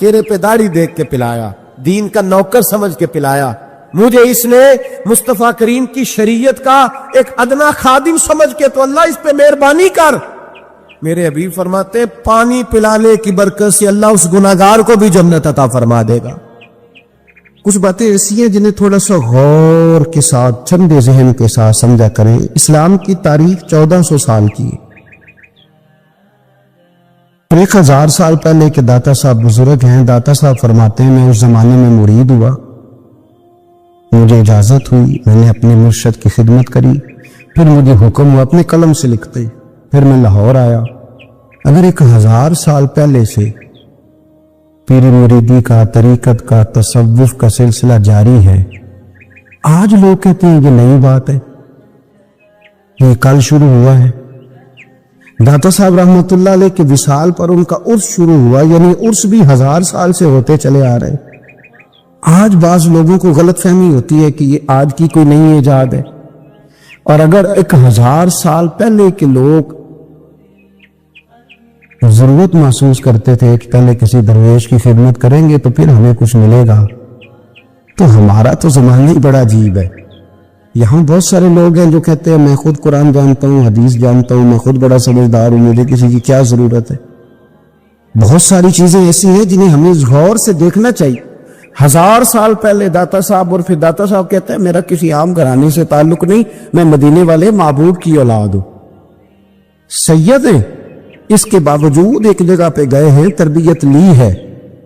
چہرے پہ داڑھی دیکھ کے پلایا, دین کا نوکر سمجھ کے پلایا. مجھے اس نے مصطفیٰ کریم کی شریعت کا ایک ادنا خادم سمجھ کے, تو اللہ اس پہ مہربانی کر. میرے حبیب فرماتے ہیں پانی پلانے کی برکت سے اللہ اس گناہگار کو بھی جنت عطا فرما دے گا. کچھ باتیں ایسی ہیں جنہیں تھوڑا سا غور کے ساتھ, ٹھنڈے ذہن کے ساتھ سمجھا کریں. اسلام کی تاریخ 1400 سال کی ہے. 1000 سال پہلے کے داتا صاحب بزرگ ہیں. داتا صاحب فرماتے ہیں میں اس زمانے میں مرید ہوا, مجھے اجازت ہوئی, میں نے اپنے مرشد کی خدمت کری, پھر مجھے حکم ہوا اپنے قلم سے لکھتے, پھر میں لاہور آیا. اگر 1000 سال پہلے سے پیر مریدی کا, طریقت کا, تصوف کا سلسلہ جاری ہے, آج لوگ کہتے ہیں یہ نئی بات ہے, یہ کل شروع ہوا ہے. داتا صاحب رحمت اللہ علیہ کے وصال پر ان کا عرس شروع ہوا, یعنی عرس بھی 1000 سال سے ہوتے چلے آ رہے. آج بعض لوگوں کو غلط فہمی ہوتی ہے کہ یہ آج کی کوئی نئی ایجاد ہے, اور اگر 1000 سال پہلے کے لوگ ضرورت محسوس کرتے تھے کہ پہلے کسی درویش کی خدمت کریں گے تو پھر ہمیں کچھ ملے گا, تو ہمارا تو زمانہ ہی بڑا عجیب ہے. یہاں بہت سارے لوگ ہیں جو کہتے ہیں میں خود قرآن جانتا ہوں, حدیث جانتا ہوں, میں خود بڑا سمجھدار ہوں, مجھے کسی کی کیا ضرورت ہے. بہت ساری چیزیں ایسی ہیں جنہیں ہمیں غور سے دیکھنا چاہیے. 1000 سال پہلے داتا صاحب, اور پھر داتا صاحب کہتے ہیں میرا کسی عام گھرانے سے تعلق نہیں, میں مدینے والے محبوب کی اولاد ہوں, سید ہیں. اس کے باوجود ایک جگہ پہ گئے ہیں, تربیت لی ہے,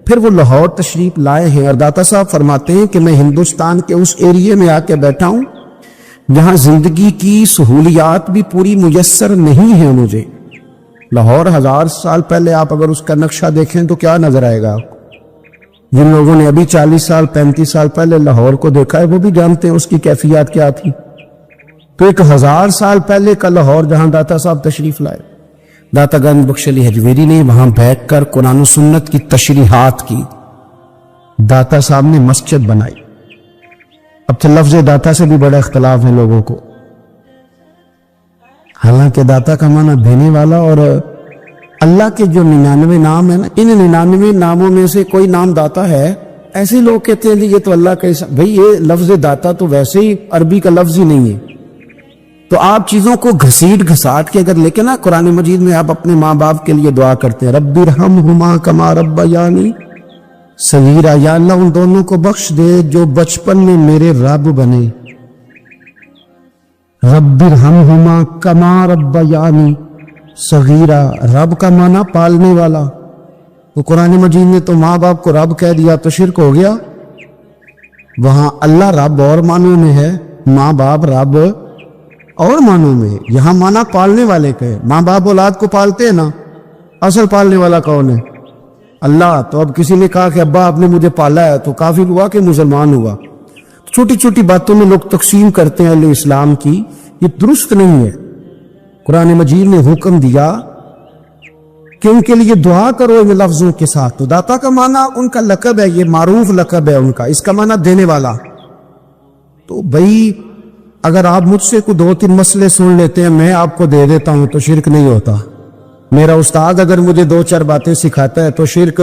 پھر وہ لاہور تشریف لائے ہیں. اور داتا صاحب فرماتے ہیں کہ میں ہندوستان کے اس ایریے میں آ کے بیٹھا ہوں جہاں زندگی کی سہولیات بھی پوری میسر نہیں ہیں مجھے. لاہور 1000 سال پہلے آپ اگر اس کا نقشہ دیکھیں تو کیا نظر آئے گا آپ کو؟ جن لوگوں نے ابھی 40 سال 35 سال پہلے لاہور کو دیکھا ہے وہ بھی جانتے ہیں اس کی کیفیات کیا تھی. تو 1000 سال پہلے کا لاہور جہاں داتا صاحب تشریف لائے, داتا گنج بخش علی حجویری نے وہاں بیٹھ کر قرآن و سنت کی تشریحات کی. داتا صاحب نے مسجد بنائی. اب تو لفظ داتا سے بھی بڑا اختلاف ہے لوگوں کو, حالانکہ داتا کا معنی دینے والا, اور اللہ کے جو 99 نام ہیں نا, ان 99 ناموں میں سے کوئی نام داتا ہے. ایسے لوگ کہتے ہیں یہ تو اللہ کا, بھئی یہ لفظ داتا تو ویسے ہی عربی کا لفظ ہی نہیں ہے. تو آپ چیزوں کو گھسیٹ گھساٹ کے اگر لے کے نا, قرآن مجید میں آپ اپنے ماں باپ کے لیے دعا کرتے ہیں رب ارحمہما کما ربیانی صغیرا, یا اللہ ان دونوں کو بخش دے جو بچپن میں میرے رب بنے. رب ارحمہما کما ربیانی صغیرا, رب کا معنی پالنے والا. تو قرآن مجید نے تو ماں باپ کو رب کہہ دیا تو شرک ہو گیا. وہاں اللہ رب اور معنوں میں ہے, ماں باپ رب اور معنوں میں ہے. یہاں معنی پالنے والے کا ہے. ماں باپ اولاد کو پالتے ہیں نا, اصل پالنے والا کون ہے؟ اللہ. تو اب کسی نے کہا کہ ابا آپ نے مجھے پالا ہے تو کافر ہوا کہ مسلمان ہوا؟ چھوٹی چھوٹی باتوں میں لوگ تقسیم کرتے ہیں اہل اسلام کی, یہ درست نہیں ہے. قرآن مجید نے حکم دیا کہ ان کے لیے دعا کرو ان لفظوں کے ساتھ. تو داتا کا معنی ان کا لقب ہے, یہ معروف لقب ہے ان کا, اس کا معنی دینے والا. تو بھائی اگر آپ مجھ سے کوئی 2-3 مسئلے سن لیتے ہیں, میں آپ کو دے دیتا ہوں تو شرک نہیں ہوتا. میرا استاد اگر مجھے 2-4 باتیں سکھاتا ہے تو شرک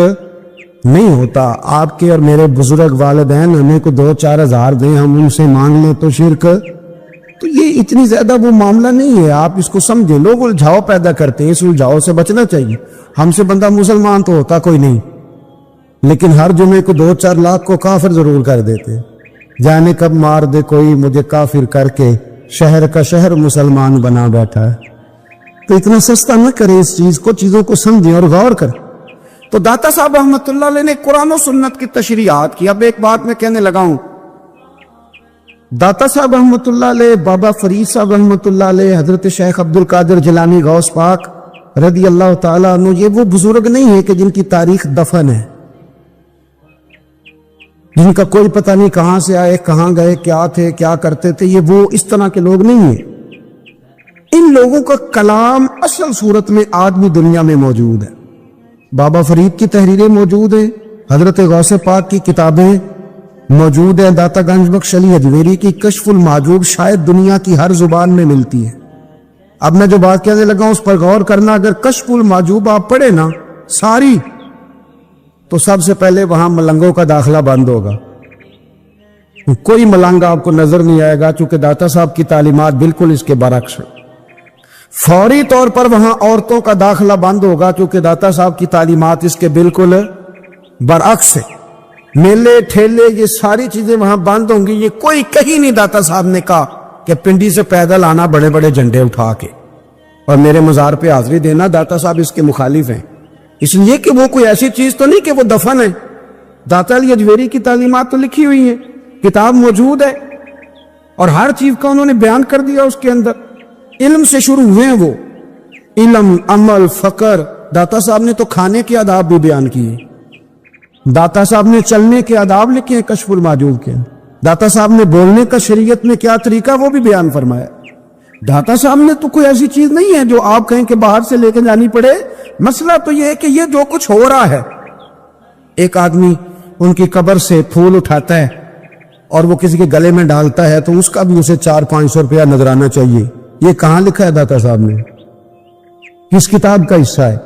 نہیں ہوتا. آپ کے اور میرے بزرگ والدین ہمیں کو 2-4 ہزار دیں, ہم ان سے مانگ لیں تو شرک, تو یہ اتنی زیادہ وہ معاملہ نہیں ہے. آپ اس کو سمجھیں. لوگ الجھاؤ پیدا کرتے ہیں, اس الجھاؤ سے بچنا چاہیے. ہم سے بندہ مسلمان تو ہوتا کوئی نہیں, لیکن ہر جمعے کو 2-4 لاکھ کو کافر ضرور کر دیتے. جانے کب مار دے کوئی مجھے کافر کر کے, شہر کا شہر مسلمان بنا بیٹھا ہے. تو اتنا سستا نہ کریں اس چیز کو, چیزوں کو سمجھیں اور غور کریں. تو داتا صاحب رحمت اللہ علیہ نے قرآن و سنت کی تشریحات کی. اب ایک بات میں کہنے لگا ہوں, داتا صاحب رحمت اللہ علیہ, بابا فرید صاحب رحمت اللہ علیہ, حضرت شیخ عبد القادر جیلانی غوث پاک رضی اللہ تعالیٰ عنہ, یہ وہ بزرگ نہیں ہے کہ جن کی تاریخ دفن ہے, جن کا کوئی پتہ نہیں کہاں سے آئے, کہاں گئے, کیا تھے, کیا کرتے تھے. یہ وہ اس طرح کے لوگ نہیں ہیں. ان لوگوں کا کلام اصل صورت میں آدمی دنیا میں موجود ہے. بابا فرید کی تحریریں موجود ہیں, حضرت غوث پاک کی کتابیں موجود ہیں, داتا گنج بخش علی حجویری کی کشف المحجوب شاید دنیا کی ہر زبان میں ملتی ہے. اب میں جو بات کہنے لگا ہوں اس پر غور کرنا. اگر کشف المحجوب آپ پڑھے نا ساری, تو سب سے پہلے وہاں ملنگوں کا داخلہ بند ہوگا. کوئی ملنگ آپ کو نظر نہیں آئے گا، چونکہ داتا صاحب کی تعلیمات بالکل اس کے برعکس ہیں. فوری طور پر وہاں عورتوں کا داخلہ بند ہوگا، چونکہ داتا صاحب کی تعلیمات اس کے بالکل برعکس ہیں. میلے ٹھیلے یہ ساری چیزیں وہاں بند ہوں گی. یہ کوئی کہیں نہیں داتا صاحب نے کہا کہ پنڈی سے پیدل آنا بڑے بڑے جھنڈے اٹھا کے اور میرے مزار پہ حاضری دینا. داتا صاحب اس کے مخالف ہیں، اس لیے کہ وہ کوئی ایسی چیز تو نہیں کہ وہ دفن ہے. داتا علی اجویری کی تعلیمات تو لکھی ہوئی ہیں، کتاب موجود ہے، اور ہر چیز کا انہوں نے بیان کر دیا اس کے اندر. علم سے شروع ہوئے ہیں وہ، علم، عمل، فقر. داتا صاحب نے تو کھانے کے آداب بھی بیان کیے. داتا صاحب نے چلنے کے آداب لکھے ہیں کشف المحجوب کے. داتا صاحب نے بولنے کا شریعت میں کیا طریقہ وہ بھی بیان فرمایا. داتا صاحب نے تو کوئی ایسی چیز نہیں ہے جو آپ کہیں کہ باہر سے لے کے جانی پڑے. مسئلہ تو یہ ہے کہ یہ جو کچھ ہو رہا ہے، ایک آدمی ان کی قبر سے پھول اٹھاتا ہے اور وہ کسی کے گلے میں ڈالتا ہے تو اس کا بھی اسے 400-500 روپیہ نذرانہ چاہیے. یہ کہاں لکھا ہے داتا صاحب نے؟ کس کتاب کا حصہ ہے؟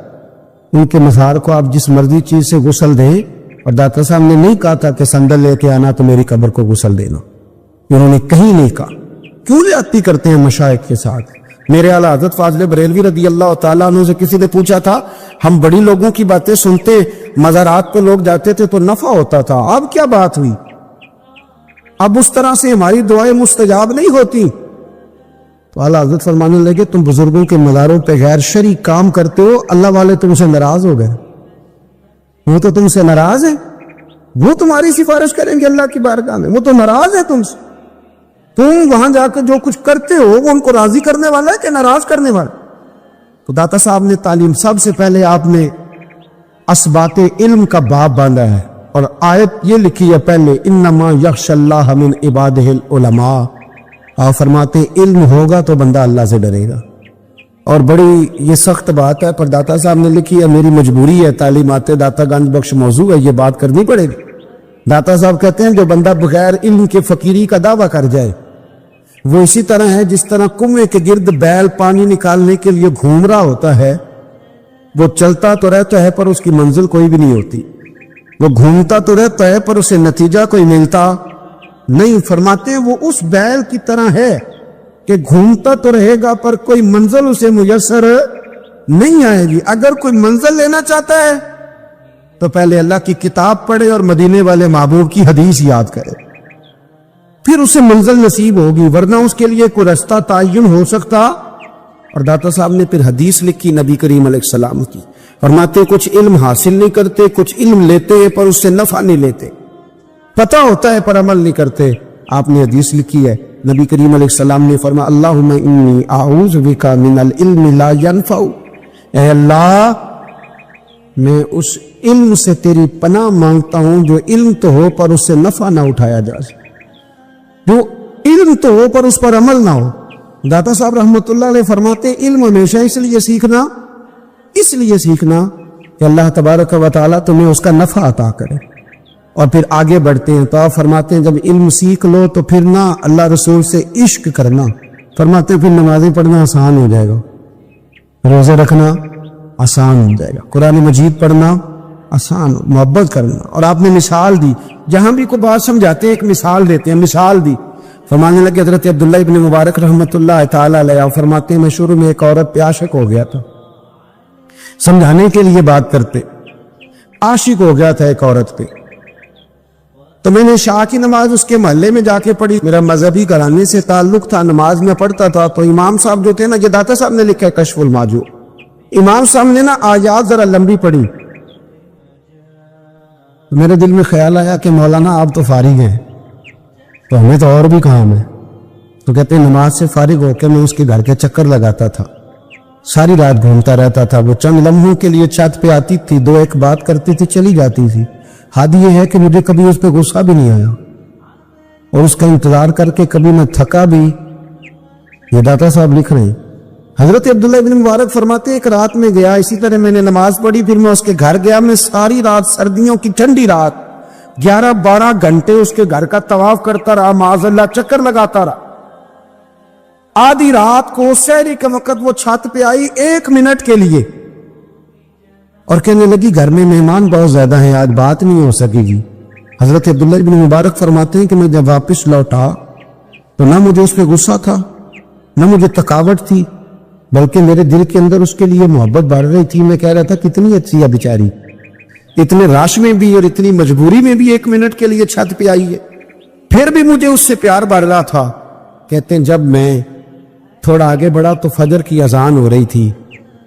ان کے مزار کو آپ جس مرضی چیز سے غسل دیں، اور داتا صاحب نے نہیں کہا تھا کہ سندل لے کے آنا تو میری قبر کو غسل دینا. انہوں نے کہیں نہیں کہا. کیوں زیادتی کرتے ہیں مشائخ کے ساتھ؟ میرے اعلیٰ حضرت فاضل بریلوی رضی اللہ تعالیٰ عنہ سے کسی نے پوچھا تھا، ہم بڑی لوگوں کی باتیں سنتے، مزارات پہ لوگ جاتے تھے تو نفع ہوتا تھا، اب کیا بات ہوئی؟ اب اس طرح سے ہماری دعائیں مستجاب نہیں ہوتی. تو اعلیٰ حضرت فرمانے لگے، تم بزرگوں کے مزاروں پہ غیر شرعی کام کرتے ہو، اللہ والے تم سے ناراض ہو گئے. وہ تو تم سے ناراض ہیں، وہ تمہاری سفارش کریں گے اللہ کی بارگاہ میں، وہ تو ناراض ہے تم سے. تم وہاں جا کر جو کچھ کرتے ہو وہ ان کو راضی کرنے والا ہے کہ ناراض کرنے والا؟ تو داتا صاحب نے تعلیم، سب سے پہلے آپ نے اسبات علم کا باب باندھا ہے، اور آیت یہ لکھی ہے پہلے، انما یخشی اللہ من عبادہ العلماء. آپ فرماتے ہیں علم ہوگا تو بندہ اللہ سے ڈرے گا. اور بڑی یہ سخت بات ہے، پر داتا صاحب نے لکھی ہے، میری مجبوری ہے، تعلیمات داتا گنج بخش موضوع ہے، یہ بات کرنی پڑے گی. داتا صاحب کہتے ہیں جو بندہ بغیر علم کے فقیری کا دعویٰ کر جائے وہ اسی طرح ہے جس طرح کنویں کے گرد بیل پانی نکالنے کے لیے گھوم رہا ہوتا ہے. وہ چلتا تو رہتا ہے پر اس کی منزل کوئی بھی نہیں ہوتی، وہ گھومتا تو رہتا ہے پر اسے نتیجہ کوئی ملتا نہیں. فرماتے ہیں وہ اس بیل کی طرح ہے کہ گھومتا تو رہے گا پر کوئی منزل اسے میسر نہیں آئے گی. اگر کوئی منزل لینا چاہتا ہے تو پہلے اللہ کی کتاب پڑھے اور مدینے والے محبوب کی حدیث یاد کرے، پھر اسے منزل نصیب ہوگی، ورنہ اس کے لیے کوئی رستہ تعین ہو سکتا. اور داتا صاحب نے پھر حدیث لکھی نبی کریم علیہ السلام کی. فرماتے کچھ علم حاصل نہیں کرتے، کچھ علم لیتے ہیں پر اس سے نفع نہیں لیتے، پتہ ہوتا ہے پر عمل نہیں کرتے. آپ نے حدیث لکھی ہے، نبی کریم علیہ السلام نے فرمایا، اللہم انی اعوذ بک من العلم لا ینفع. اے اللہ میں اس علم سے تیری پناہ مانگتا ہوں جو علم تو ہو پر اس سے نفع نہ اٹھایا جا سکے، جو علم تو ہو پر اس پر عمل نہ ہو. داتا صاحب رحمۃ اللہ علیہ فرماتے علم ہمیشہ اس لیے سیکھنا کہ اللہ تبارک و تعالیٰ تمہیں اس کا نفع عطا کرے. اور پھر آگے بڑھتے ہیں تو آپ فرماتے ہیں جب علم سیکھ لو تو پھر نہ اللہ رسول سے عشق کرنا. فرماتے ہیں پھر نمازیں پڑھنا آسان ہو جائے گا، روزے رکھنا آسان ہو جائے گا، قرآن مجید پڑھنا آسان، محبت کرنا. اور آپ نے مثال دی، جہاں بھی کوئی بات سمجھاتے ہیں ایک مثال دیتے ہیں. مثال دی، فرمانے لگے حضرت عبداللہ ابن مبارک رحمۃ اللہ تعالیٰ علیہ فرماتے ہیں میں شروع میں ایک عورت پہ عاشق ہو گیا تھا. سمجھانے کے لیے بات کرتے، عاشق ہو گیا تھا ایک عورت پہ. تو میں نے عشاء کی نماز اس کے محلے میں جا کے پڑھی. میرا مذہبی گھرانے سے تعلق تھا، نماز میں پڑھتا تھا. تو امام صاحب جو تھے نا، یہ داتا صاحب نے لکھا ہے کشف المحجوب، امام صاحب نے نا آیات ذرا لمبی پڑھی. میرے دل میں خیال آیا کہ مولانا آپ تو فارغ ہیں تو ہمیں تو اور بھی کام ہے. تو کہتے ہیں نماز سے فارغ ہو کے میں اس کے گھر کے چکر لگاتا تھا، ساری رات گھومتا رہتا تھا. وہ چند لمحوں کے لیے چھت پہ آتی تھی، دو ایک بات کرتی تھی، چلی جاتی تھی. حد یہ ہے کہ مجھے کبھی اس پہ غصہ بھی نہیں آیا اور اس کا انتظار کر کے کبھی میں تھکا بھی. یہ داتا صاحب لکھ رہے ہیں. حضرت عبداللہ ابن مبارک فرماتے ایک رات میں گیا، اسی طرح میں نے نماز پڑھی، پھر میں اس کے گھر گیا. میں ساری رات، سردیوں کی ٹھنڈی رات، 11-12 گھنٹے اس کے گھر کا طواف کرتا رہا، معاذ اللہ چکر لگاتا رہا. آدھی رات کو سحری کے وقت وہ چھت پہ آئی 1 منٹ کے لیے. اور کہنے لگی گھر میں مہمان بہت زیادہ ہیں، آج بات نہیں ہو سکے گی۔ حضرت عبداللہ ابن مبارک فرماتے ہیں کہ میں جب واپس لوٹا تو نہ مجھے اس پہ غصہ تھا نہ مجھے تھکاوٹ تھی، بلکہ میرے دل کے اندر اس کے لیے محبت بڑھ رہی تھی۔ میں کہہ رہا تھا کتنی اچھی ہے بیچاری، اتنے رش میں بھی اور اتنی مجبوری میں بھی 1 منٹ کے لیے چھت پہ آئی ہے، پھر بھی مجھے اس سے پیار بڑھ رہا تھا۔ کہتے ہیں جب میں تھوڑا آگے بڑھا تو فجر کی اذان ہو رہی تھی،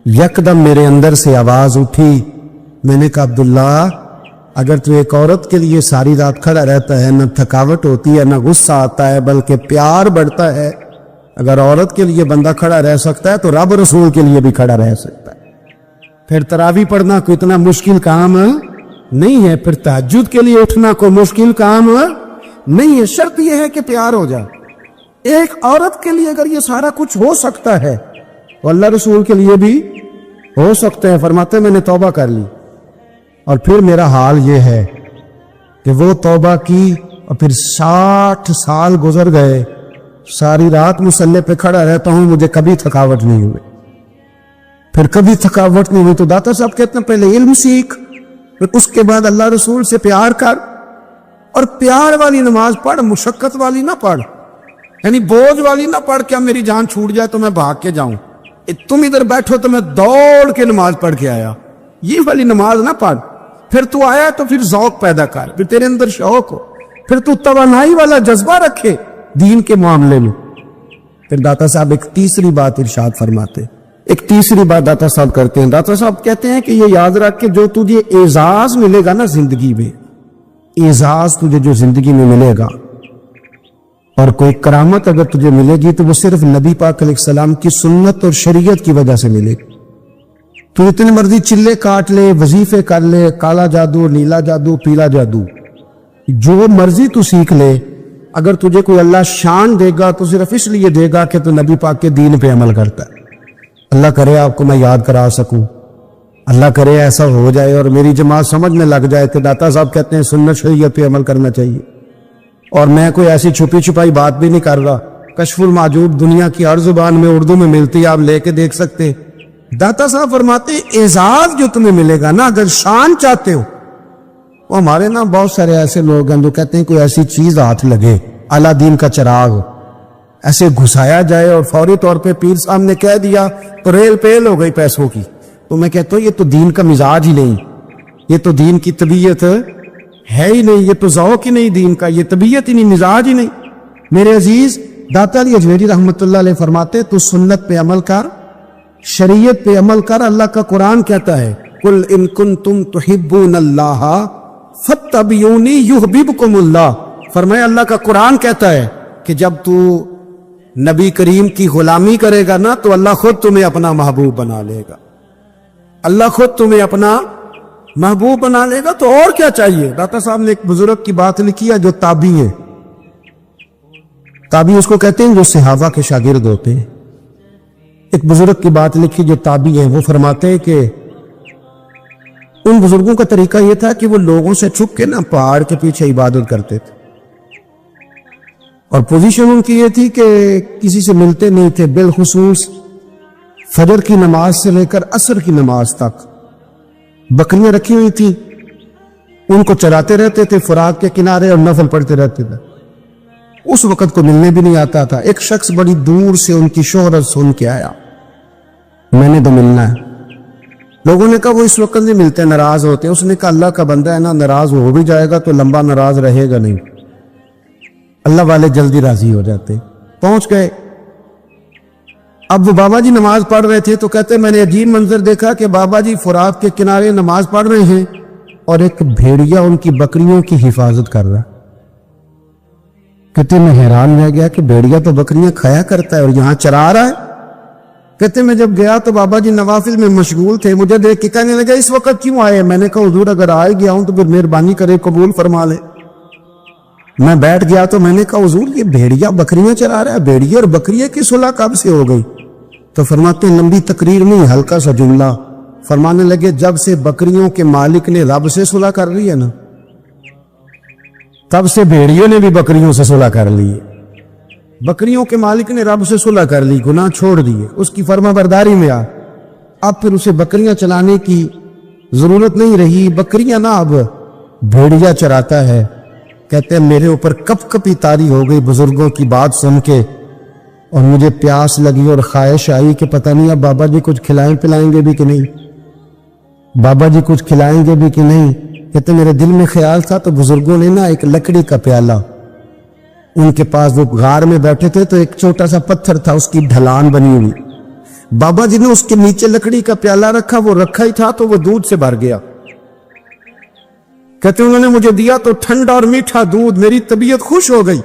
یکدم میرے اندر سے آواز اٹھی۔ میں نے کہا عبداللہ اگر تو ایک عورت کے لیے ساری رات کھڑا رہتا ہے، نہ تھکاوٹ ہوتی ہے نہ غصہ آتا ہے بلکہ پیار بڑھتا ہے، اگر عورت کے لیے بندہ کھڑا رہ سکتا ہے تو رب رسول کے لیے بھی کھڑا رہ سکتا ہے۔ پھر تراویح پڑھنا کوئی اتنا مشکل کام نہیں ہے، پھر تہجد کے لیے اٹھنا کوئی مشکل کام نہیں ہے، شرط یہ ہے کہ پیار ہو جائے۔ ایک عورت کے لیے اگر یہ سارا کچھ ہو سکتا ہے تو اللہ رسول کے لیے بھی ہو سکتا ہے۔ فرماتے ہیں میں نے توبہ کر لی، اور پھر میرا حال یہ ہے کہ وہ توبہ کی اور پھر 60 سال گزر گئے، ساری رات مصلی پہ کھڑا رہتا ہوں، مجھے کبھی تھکاوٹ نہیں ہوئی، پھر کبھی تھکاوٹ نہیں ہوئی۔ تو داتا صاحب کہتے ہیں پہلے علم سیکھ، پھر اس کے بعد اللہ رسول سے پیار کر، اور پیار والی نماز پڑھ، مشقت والی نہ پڑھ، یعنی بوجھ والی نہ پڑھ کہ اب میری جان چھوٹ جائے تو میں بھاگ کے جاؤں، تم ادھر بیٹھو تو میں دوڑ کے نماز پڑھ کے آیا، یہ والی نماز نہ پڑھ۔ پھر تو آیا تو پھر ذوق پیدا کر، پھر تیرے اندر شوق ہو، پھر تو توانائی والا جذبہ رکھے دین کے معاملے میں۔ پھر داتا صاحب ایک تیسری بات ارشاد فرماتے، ایک تیسری بات داتا صاحب کرتے ہیں۔ داتا صاحب کہتے ہیں کہ یہ یاد رکھ کہ جو تجھے اعزاز ملے گا نا زندگی میں، اعزاز تجھے جو زندگی میں ملے گا اور کوئی کرامت اگر تجھے ملے گی تو وہ صرف نبی پاک علیہ السلام کی سنت اور شریعت کی وجہ سے ملے گی۔ تو اتنی مرضی چلے کاٹ لے، وظیفے کر لے، کالا جادو، نیلا جادو، پیلا جادو، جو مرضی تو سیکھ لے، اگر تجھے کوئی اللہ شان دے گا تو صرف اس لیے دے گا کہ تو نبی پاک کے دین پہ عمل کرتا ہے۔ اللہ کرے آپ کو میں یاد کرا سکوں، اللہ کرے ایسا ہو جائے اور میری جماعت سمجھ میں لگ جائے کہ داتا صاحب کہتے ہیں سنت شریعت پہ عمل کرنا چاہیے، اور میں کوئی ایسی چھپی چھپائی بات بھی نہیں کر رہا۔ کشف المعجوب دنیا کی ہر زبان میں اردو میں ملتی ہے، آپ لے کے دیکھ سکتے۔ داتا صاحب فرماتے ہیں اعزاز جو تمہیں ملے گا نا، اگر شان چاہتے ہو، وہ ہمارے نا بہت سارے ایسے لوگ ہیں جو کہتے ہیں کوئی ایسی چیز ہاتھ لگے، اعلیٰ دین کا چراغ ایسے گھسایا جائے اور فوری طور پہ پیر صاحب نے کہہ دیا تو ریل پیل ہو گئی پیسوں کی، تو میں کہتا ہوں یہ تو دین کا مزاج ہی نہیں، یہ تو دین کی طبیعت ہے ہی نہیں، یہ تو ذوق ہی نہیں دین کا، یہ طبیعت ہی نہیں، مزاج ہی نہیں۔ میرے عزیز داتا علی اجمیری رحمت اللہ علیہ فرماتے تو سنت پہ عمل کر، شریعت پہ عمل کر۔ اللہ کا قرآن کہتا ہے قل ان کنتم تحبون اللہ فاتبعونی یحببکم اللہ، فرمایا اللہ کا قرآن کہتا ہے کہ جب تو نبی کریم کی غلامی کرے گا نا تو اللہ خود تمہیں اپنا محبوب بنا لے گا، اللہ خود تمہیں اپنا محبوب بنا لے گا، تو اور کیا چاہیے۔ داتا صاحب نے ایک بزرگ کی بات لکھی ہے جو تابعی ہے، تابعی اس کو کہتے ہیں جو صحابہ کے شاگرد ہوتے ہیں۔ ایک بزرگ کی بات لکھی جو تابعی ہیں، وہ فرماتے ہیں کہ ان بزرگوں کا طریقہ یہ تھا کہ وہ لوگوں سے چھپ کے نا پہاڑ کے پیچھے عبادت کرتے تھے، اور پوزیشن ان کی یہ تھی کہ کسی سے ملتے نہیں تھے، بالخصوص فجر کی نماز سے لے کر عصر کی نماز تک بکریاں رکھی ہوئی تھی، ان کو چراتے رہتے تھے فرات کے کنارے اور نفل پڑھتے رہتے تھے۔ اس وقت کو ملنے بھی نہیں آتا تھا۔ ایک شخص بڑی دور سے ان کی شہرت سن کے آیا، میں نے تو ملنا ہے۔ لوگوں نے کہا وہ اس وقت نہیں ملتے، ناراض ہوتے ہیں۔ اس نے کہا اللہ کا بندہ ہے نا، ناراض ہو بھی جائے گا تو لمبا ناراض رہے گا نہیں، اللہ والے جلدی راضی ہو جاتے۔ پہنچ گئے، اب وہ بابا جی نماز پڑھ رہے تھے تو کہتے میں نے عجیب منظر دیکھا کہ بابا جی فرات کے کنارے نماز پڑھ رہے ہیں اور ایک بھیڑیا ان کی بکریوں کی حفاظت کر رہا۔ کہتے میں حیران رہ گیا کہ بھیڑیا تو بکریاں کھایا کرتا ہے اور یہاں چرا رہا ہے۔ کہتے میں جب گیا تو بابا جی نوافل میں مشغول تھے، مجھے دیکھ کے کہنے لگا اس وقت کیوں آئے؟ میں نے کہا حضور اگر آئے گیا ہوں تو پھر مہربانی کرے قبول فرما لے۔ میں بیٹھ گیا تو میں نے کہا حضور یہ بھیڑیا بکریاں چرا رہا ہے، بھیڑیا اور بکریے کی صلح کب سے ہو گئی؟ تو فرماتے ہیں لمبی تقریر نہیں، ہلکا سا جملہ، فرمانے لگے جب سے بکریوں کے مالک نے رب سے صلح کر لی ہے نا، تب سے بھیڑیوں نے بھی بکریوں سے صلح کر لی ہے۔ بکریوں کے مالک نے رب سے صلح کر لی، گناہ چھوڑ دیے، اس کی فرما برداری میں آ، اب پھر اسے بکریاں چلانے کی ضرورت نہیں رہی، بکریاں نہ اب بھیڑیا چراتا ہے۔ کہتے ہیں میرے اوپر کپ کپی طاری ہو گئی بزرگوں کی بات سن کے، اور مجھے پیاس لگی اور خواہش آئی کہ پتہ نہیں اب بابا جی کچھ کھلائیں پلائیں گے بھی کہ نہیں، بابا جی کچھ کھلائیں گے بھی کہ نہیں۔ کہتے میرے دل میں خیال تھا تو بزرگوں نے نا ایک لکڑی کا پیالہ، ان کے پاس وہ غار میں بیٹھے تھے تو ایک چھوٹا سا پتھر تھا، اس کی ڈھلان بنی ہوئی، بابا جی نے اس کے نیچے لکڑی کا پیالہ رکھا، وہ رکھا ہی تھا تو وہ دودھ سے بھر گیا۔ کہتے انہوں نے مجھے دیا تو ٹھنڈا اور میٹھا دودھ، میری طبیعت خوش ہو گئی۔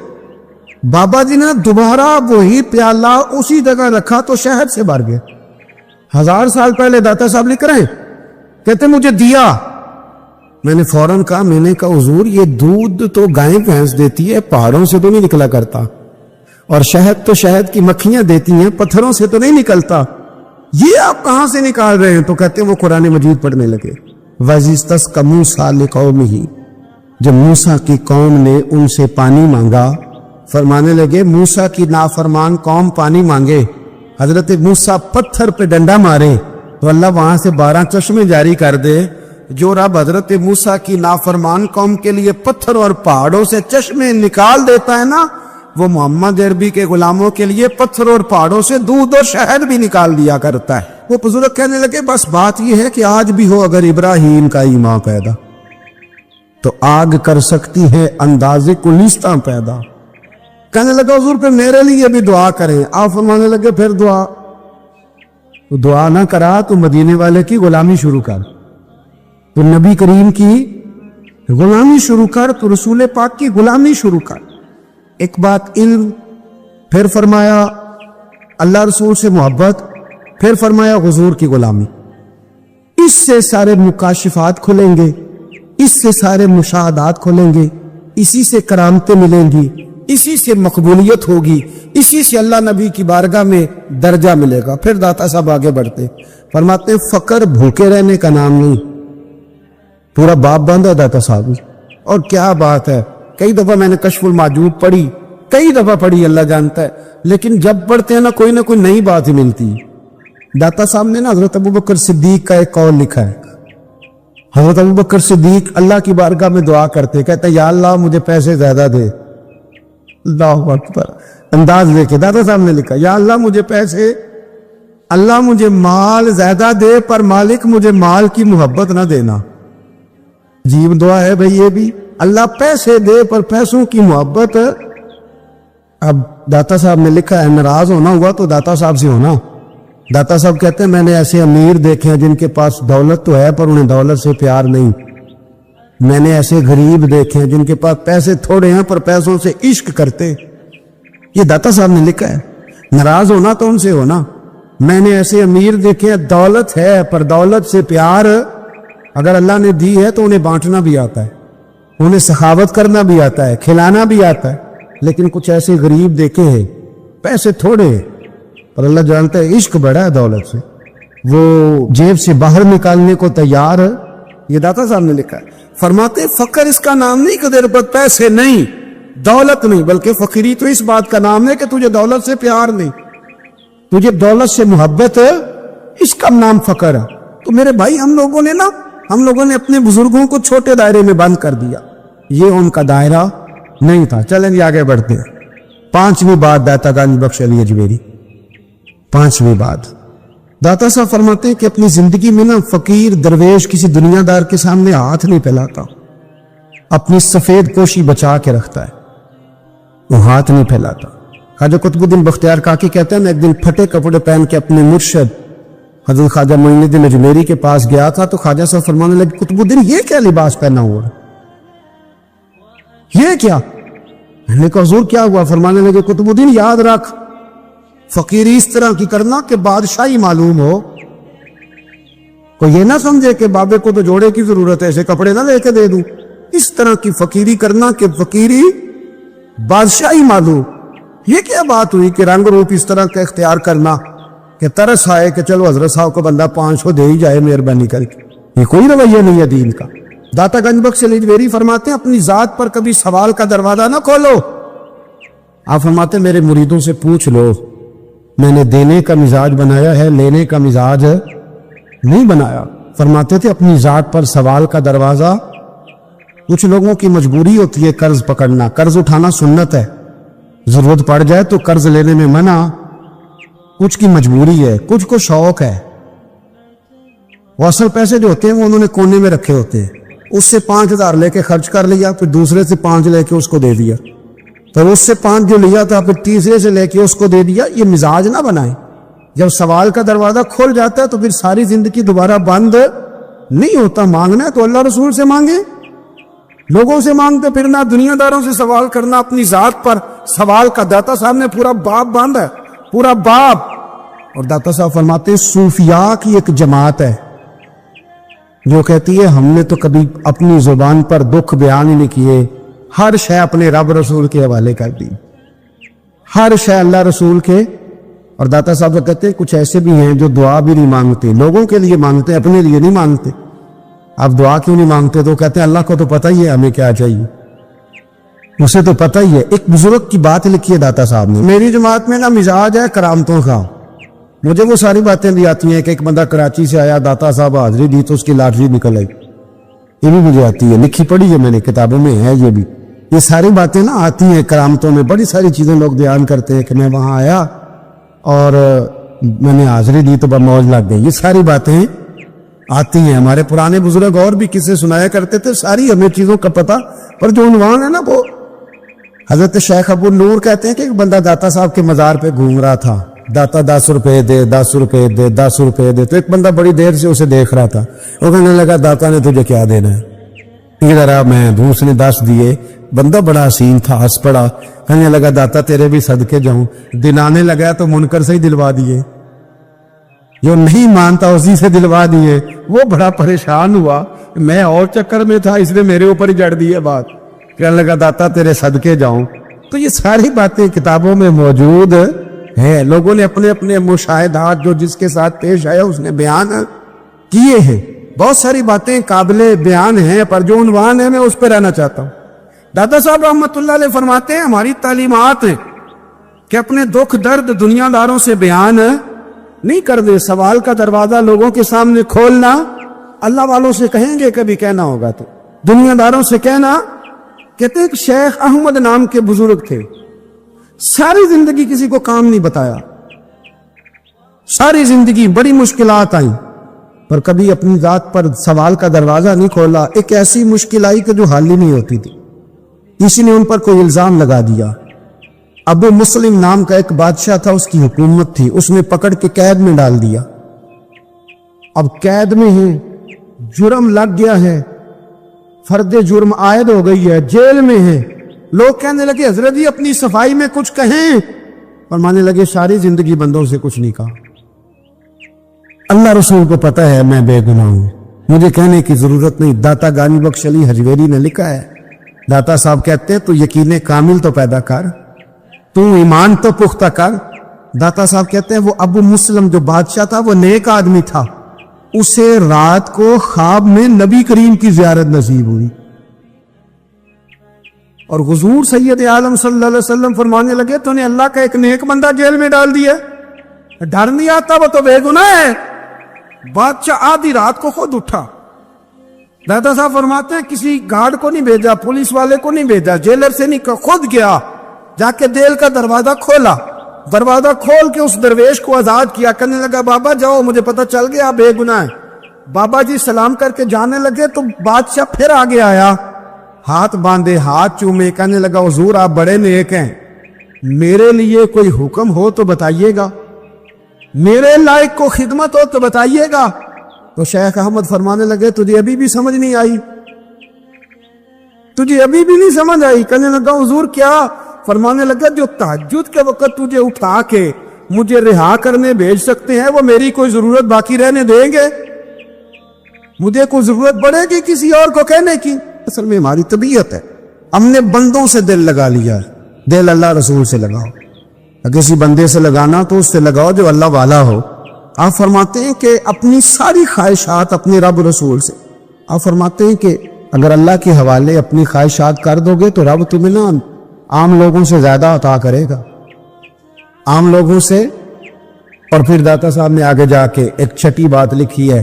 بابا جی نے دوبارہ وہی پیالہ اسی جگہ رکھا تو شہد سے بھر گیا۔ 1000 سال پہلے داتا صاحب لکھ رہے ہیں، کہتے مجھے دیا، میں نے فوراً کہا، میں نے کہا حضور یہ دودھ تو گائیں بھینس دیتی ہے، پہاڑوں سے تو نہیں نکلا کرتا، اور شہد تو شہد کی مکھیاں دیتی ہیں، پتھروں سے تو نہیں نکلتا، یہ آپ کہاں سے نکال رہے ہیں؟ تو کہتے ہیں وہ قرآن مجید پڑھنے لگے۔ وَإِذِ اسْتَسْقَىٰ مُوسَىٰ لِقَوْمِهِ، جب موسیٰ کی قوم نے ان سے پانی مانگا، فرمانے لگے موسیٰ کی نافرمان قوم پانی مانگے، حضرت موسیٰ پتھر پہ ڈنڈا مارے تو اللہ وہاں سے 12 چشمے جاری کر دے۔ جو رب حضرت موسیٰ کی نافرمان قوم کے لیے پتھر اور پہاڑوں سے چشمے نکال دیتا ہے نا، وہ محمد عربی کے غلاموں کے لیے پتھر اور پہاڑوں سے دودھ اور شہد بھی نکال دیا کرتا ہے۔ وہ بزرگ کہنے لگے بس بات یہ ہے کہ آج بھی ہو اگر ابراہیم کا ایمان پیدا تو آگ کر سکتی ہے اندازے کلیستاں پیدا۔ کہنے لگا حضور پہ میرے لیے بھی دعا کریں، آپ فرمانے لگے پھر دعا نہ کرا تو مدینے والے کی غلامی شروع کر، تو نبی کریم کی غلامی شروع کر، تو رسول پاک کی غلامی شروع کر۔ ایک بات علم، پھر فرمایا اللہ رسول سے محبت، پھر فرمایا حضور کی غلامی۔ اس سے سارے مکاشفات کھلیں گے، اس سے سارے مشاہدات کھلیں گے، اسی سے کرامتیں ملیں گی، اسی سے مقبولیت ہوگی، اسی سے اللہ نبی کی بارگاہ میں درجہ ملے گا۔ پھر داتا صاحب آگے بڑھتے فرماتے ہیں فقر بھوکے رہنے کا نام نہیں، پورا باپ باندھا داتا صاحب۔ اور کیا بات ہے، کئی دفعہ میں نے کشف المعجوب پڑھی، کئی دفعہ پڑھی، اللہ جانتا ہے، لیکن جب پڑھتے ہیں نا کوئی نہ کوئی نئی بات ہی ملتی ہے۔ داتا صاحب نے نا حضرت ابوبکر صدیق کا ایک قول لکھا ہے۔ حضرت ابوبکر صدیق اللہ کی بارگاہ میں دعا کرتے، کہتے یا اللہ مجھے پیسے زیادہ دے، اللہ اکبر، انداز لے کے داتا صاحب نے لکھا یا اللہ مجھے پیسے، اللہ مجھے مال زیادہ دے، پر مالک مجھے مال کی محبت نہ دینا۔ عجیب دعا ہے بھئی یہ بھی، اللہ پیسے دے پر پیسوں کی محبت۔ اب داتا صاحب نے لکھا ہے ناراض ہونا ہوا تو داتا صاحب سے ہونا۔ داتا صاحب کہتے ہیں میں نے ایسے امیر دیکھے ہیں جن کے پاس دولت تو ہے پر انہیں دولت سے پیار نہیں، میں نے ایسے غریب دیکھے ہیں جن کے پاس پیسے تھوڑے ہیں پر پیسوں سے عشق کرتے۔ یہ داتا صاحب نے لکھا ہے، ناراض ہونا تو ان سے ہونا۔ میں نے ایسے امیر دیکھے ہیں دولت ہے پر دولت سے پیار، اگر اللہ نے دی ہے تو انہیں بانٹنا بھی آتا ہے، انہیں سخاوت کرنا بھی آتا ہے، کھلانا بھی آتا ہے، لیکن کچھ ایسے غریب دیکھے ہیں پیسے تھوڑے ہیں پر اللہ جانتا ہے عشق بڑا ہے دولت سے، وہ جیب سے باہر نکالنے کو تیار ہے۔ یہ داتا صاحب نے لکھا ہے۔ فرماتے فقر اس کا نام نہیں کہ تیرے پاس پیسے نہیں، دولت نہیں، بلکہ فقیری تو اس بات کا نام ہے کہ تجھے دولت سے پیار نہیں، تجھے دولت سے محبت ہے، اس کا نام فقر ہے۔ تو میرے بھائی ہم لوگوں نے اپنے بزرگوں کو چھوٹے دائرے میں بند کر دیا، یہ ان کا دائرہ نہیں تھا۔ چلیں جی آگے بڑھتے ہیں۔ 5ویں بات داتا گنج بخش علی اجمیری، 5ویں بات داتا صاحب فرماتے ہیں کہ اپنی زندگی میں نا فقیر درویش کسی دنیا دار کے سامنے ہاتھ نہیں پھیلاتا، اپنی سفید پوشی بچا کے رکھتا ہے، وہ ہاتھ نہیں پھیلاتا۔ خواجہ قطب الدین بختیار کاکی کہتے ہیں میں ایک دن پھٹے کپڑے پہن کے اپنے مرشد حضرت خواجہ معین الدین اجمیری کے پاس گیا تھا تو خواجہ صاحب فرمانے لگے قطب الدین یہ کیا لباس پہنا ہوا ہے، یہ کیا؟ میں نے کہا حضور کیا ہوا؟ فرمانے لگے قطب الدین یاد رکھ فقیری اس طرح کی کرنا کہ بادشاہی معلوم ہو، کوئی یہ نہ سمجھے کہ بابے کو تو جوڑے کی ضرورت ہے ایسے کپڑے نہ لے کے دے دوں، اس طرح کی فقیری کرنا کہ فقیری بادشاہی معلوم۔ یہ کیا بات ہوئی کہ رنگ روپ اس طرح کا اختیار کرنا کہ ترس آئے کہ چلو حضرت صاحب کو بندہ 500 دے ہی جائے مہربانی کر کے، یہ کوئی رویہ نہیں ہے دین کا۔ داتا گنج بخش علی اجمیری فرماتے ہیں اپنی ذات پر کبھی سوال کا دروازہ نہ کھولو۔ آپ فرماتے ہیں میرے مریدوں سے پوچھ لو، میں نے دینے کا مزاج بنایا ہے، لینے کا مزاج نہیں بنایا۔ فرماتے تھے اپنی ذات پر سوال کا دروازہ، کچھ لوگوں کی مجبوری ہوتی ہے قرض پکڑنا، قرض اٹھانا سنت ہے، ضرورت پڑ جائے تو قرض لینے میں منع، کچھ کی مجبوری ہے، کچھ کو شوق ہے، وہ اصل پیسے جو ہوتے ہیں وہ انہوں نے کونے میں رکھے ہوتے ہیں، اس سے 5,000 لے کے خرچ کر لیا، پھر دوسرے سے 5 لے کے اس کو دے دیا، پھر اس سے 5 جو لیا تھا پھر تیسرے سے لے کے اس کو دے دیا۔ یہ مزاج نہ بنائیں، جب سوال کا دروازہ کھل جاتا ہے تو پھر ساری زندگی دوبارہ بند نہیں ہوتا۔ مانگنا ہے تو اللہ رسول سے مانگیں، لوگوں سے مانگتے پھرنا، دنیا داروں سے سوال کرنا، اپنی ذات پر سوال کا داتا صاحب نے پورا باب باندھا ہے، پورا باب۔ اور داتا صاحب فرماتے ہیں صوفیاء کی ایک جماعت ہے جو کہتی ہے ہم نے تو کبھی اپنی زبان پر دکھ بیان ہی نہیں کیے، ہر شے اپنے رب رسول کے حوالے کر دی، ہر شے اللہ رسول کے۔ اور داتا صاحب کہتے ہیں کچھ ایسے بھی ہیں جو دعا بھی نہیں مانگتے، لوگوں کے لیے مانگتے، اپنے لیے نہیں مانگتے۔ آپ دعا کیوں نہیں مانگتے؟ تو کہتے ہیں اللہ کو تو پتہ ہی ہے ہمیں کیا چاہیے، اسے تو پتہ ہی ہے۔ ایک بزرگ کی بات لکھی ہے داتا صاحب نے، میری جماعت میں نا مزاج ہے کرامتوں کا، مجھے وہ ساری باتیں بھی آتی ہیں کہ ایک بندہ کراچی سے آیا، داتا صاحب حاضری دی تو اس کی لاٹری نکل آئی، یہ بھی مجھے آتی ہے، لکھی پڑھی ہے میں نے، کتابوں میں ہے یہ بھی۔ یہ ساری باتیں نا آتی ہیں کرامتوں میں، بڑی ساری چیزیں لوگ بیان کرتے ہیں کہ میں وہاں آیا اور میں نے حاضری دی تو موج لگ گئی، یہ ساری باتیں آتی ہیں۔ ہمارے پرانے بزرگ اور بھی قصے سنایا کرتے تھے، ساری ہمیں چیزوں کا پتہ، پر جو عنوان ہے نا وہ حضرت شیخ ابو نور کہتے ہیں کہ ایک بندہ داتا صاحب کے مزار پہ گھوم رہا تھا، داتا 10 روپے دے، 10 روپے دے، 10 روپے دے، تو ایک بندہ بڑی دیر سے اسے دیکھ رہا تھا، وہ کہنے لگا داتا نے تجھے کیا دینا ہے؟ ادھر آ، میں اس نے 10 دیے، بندہ بڑا حسین تھا، ہنس پڑا، کہنے لگا داتا تیرے بھی صدقے جاؤں، دلانے لگا تو منکر سے ہی دلوا دیے، جو نہیں مانتا اسی سے دلوا دیے۔ وہ بڑا پریشان ہوا، میں اور چکر میں تھا، اس نے میرے اوپر ہی جڑ دی ہے بات، کہنے لگا داتا تیرے صدقے جاؤں۔ تو یہ ساری باتیں کتابوں میں موجود ہے، لوگوں نے اپنے اپنے مشاہدات جو جس کے ساتھ پیش آیا اس نے بیان کیے ہیں، بہت ساری باتیں قابل بیان ہیں، پر جو عنوان ہے میں اس پہ رہنا چاہتا ہوں۔ داتا صاحب رحمۃ اللہ علیہ فرماتے ہیں ہماری تعلیمات ہیں کہ اپنے دکھ درد دنیا داروں سے بیان نہیں کر دے، سوال کا دروازہ لوگوں کے سامنے کھولنا، اللہ والوں سے کہیں گے کبھی کہنا ہوگا تو دنیا داروں سے کہنا۔ کہتے ہیں کہ شیخ احمد نام کے بزرگ تھے، ساری زندگی کسی کو کام نہیں بتایا، ساری زندگی بڑی مشکلات آئیں، پر کبھی اپنی ذات پر سوال کا دروازہ نہیں کھولا۔ ایک ایسی مشکل آئی کہ جو حل ہی نہیں ہوتی تھی، کسی نے ان پر کوئی الزام لگا دیا۔ ابو مسلم نام کا ایک بادشاہ تھا، اس کی حکومت تھی، اس نے پکڑ کے قید میں ڈال دیا۔ اب قید میں ہے، جرم لگ گیا ہے، فرد جرم عائد ہو گئی ہے، جیل میں ہے۔ لوگ کہنے لگے حضرت جی اپنی صفائی میں کچھ کہیں، فرمانے لگے ساری زندگی بندوں سے کچھ نہیں کہا، اللہ رسول کو پتہ ہے میں بے گناہ ہوں، مجھے کہنے کی ضرورت نہیں۔ داتا گانی بخش علی حجویری نے لکھا ہے، داتا صاحب کہتے ہیں تو یقین کامل تو پیدا کر، تو ایمان تو پختہ کر۔ داتا صاحب کہتے ہیں وہ ابو مسلم جو بادشاہ تھا وہ نیک آدمی تھا، اسے رات کو خواب میں نبی کریم کی زیارت نصیب ہوئی، اور حضور سید عالم صلی اللہ علیہ وسلم فرمانے لگے تو نے اللہ کا ایک نیک بندہ جیل میں ڈال دیا، ڈر نہیں آتا، وہ تو بے گناہ ہے۔ بادشاہ آدھی رات کو خود اٹھا، داتا صاحب فرماتے ہیں کسی گارڈ کو نہیں بھیجا، پولیس والے کو نہیں بھیجا، جیلر سے نہیں، خود گیا، جا کے جیل کا دروازہ کھولا، دروازہ کھول کے اس درویش کو آزاد کیا، کہنے لگا بابا جاؤ مجھے پتہ چل گیا بے گناہ ہے۔ بابا جی سلام کر کے جانے لگے تو بادشاہ پھر آگے آیا، ہاتھ باندھے، ہاتھ چومے، کہنے لگا حضور آپ بڑے نیک ہیں، میرے لیے کوئی حکم ہو تو بتائیے گا، میرے لائق کو خدمت ہو تو بتائیے گا۔ تو شیخ احمد فرمانے لگے تجھے ابھی بھی سمجھ نہیں آئی، تجھے ابھی بھی نہیں سمجھ آئی؟ کہنے لگا حضور کیا؟ فرمانے لگا جو تہجد کے وقت تجھے اٹھا کے مجھے رہا کرنے بھیج سکتے ہیں وہ میری کوئی ضرورت باقی رہنے دیں گے؟ مجھے کوئی ضرورت پڑے گی کسی اور کو کہنے کی؟ اصل میں ہماری طبیعت ہے، ہم نے بندوں سے دل لگا لیا ہے، دل اللہ رسول سے لگاؤ، اگر کسی بندے سے لگانا تو اس سے لگاؤ جو اللہ والا ہو۔ آپ فرماتے ہیں کہ اپنی ساری خواہشات اپنے رب رسول سے، آپ فرماتے ہیں کہ اگر اللہ کے حوالے اپنی خواہشات کر دو گے تو رب تمہیں نا عام لوگوں سے زیادہ عطا کرے گا، عام لوگوں سے۔ اور پھر داتا صاحب نے آگے جا کے ایک چھٹی بات لکھی ہے،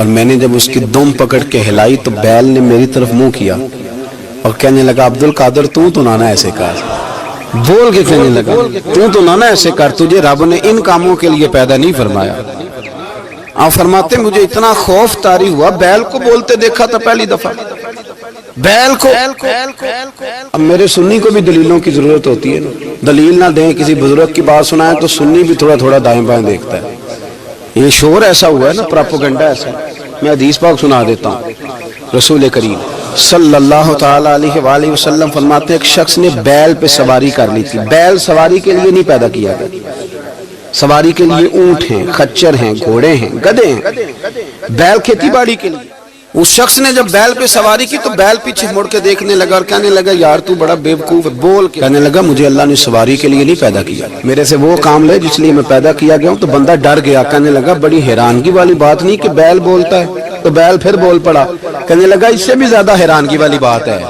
اور میں نے جب اس کی دم پکڑ کے ہلائی تو بیل نے میری طرف منہ کیا اور کہنے لگا عبد القادر تو نانا ایسے کر، بول کے کہنے لگا تو نانا ایسے کر، تجھے رب نے ان کاموں کے لیے پیدا نہیں فرمایا۔ آپ فرماتے مجھے اتنا خوف طاری ہوا، بیل کو بولتے دیکھا تھا پہلی دفعہ، بیل کو۔ اب میرے سنی کو بھی دلیلوں کی ضرورت ہوتی ہے نا، دلیل نہ دیں، کسی بزرگ کی بات سنائیں تو سنی بھی تھوڑا تھوڑا دائیں بائیں دیکھتا ہے۔ یہ شور ایسا ہوا ہے نا، پراپوگنڈا ایسا ہے۔ میں حدیث پاک سنا دیتا ہوں۔ رسول کریم صلی اللہ تعالی علیہ وآلہ وسلم فرماتے ہیں ایک شخص نے بیل پہ سواری کر لی تھی۔ بیل سواری کے لیے نہیں پیدا کیا گیا، سواری کے لیے اونٹ ہیں، خچر ہیں، گھوڑے ہیں، گدھے ہیں، بیل کھیتی باڑی کے لیے۔ اس شخص نے جب بیل پہ سواری کی تو بیل پیچھے مڑ کے دیکھنے لگا اور کہنے لگا یار تو بڑا بیوقوف ہے، بول کے کہنے لگا مجھے اللہ نے سواری کے لیے نہیں پیدا کیا، میرے سے وہ کام لے جس لیے میں پیدا کیا گیا ہوں۔ تو بندہ ڈر گیا، کہنے لگا بڑی حیرانگی والی بات نہیں کہ بیل بولتا ہے، تو بیل پھر بول پڑا۔ کہنے لگا اس سے بھی زیادہ حیرانگی والی بات ہے۔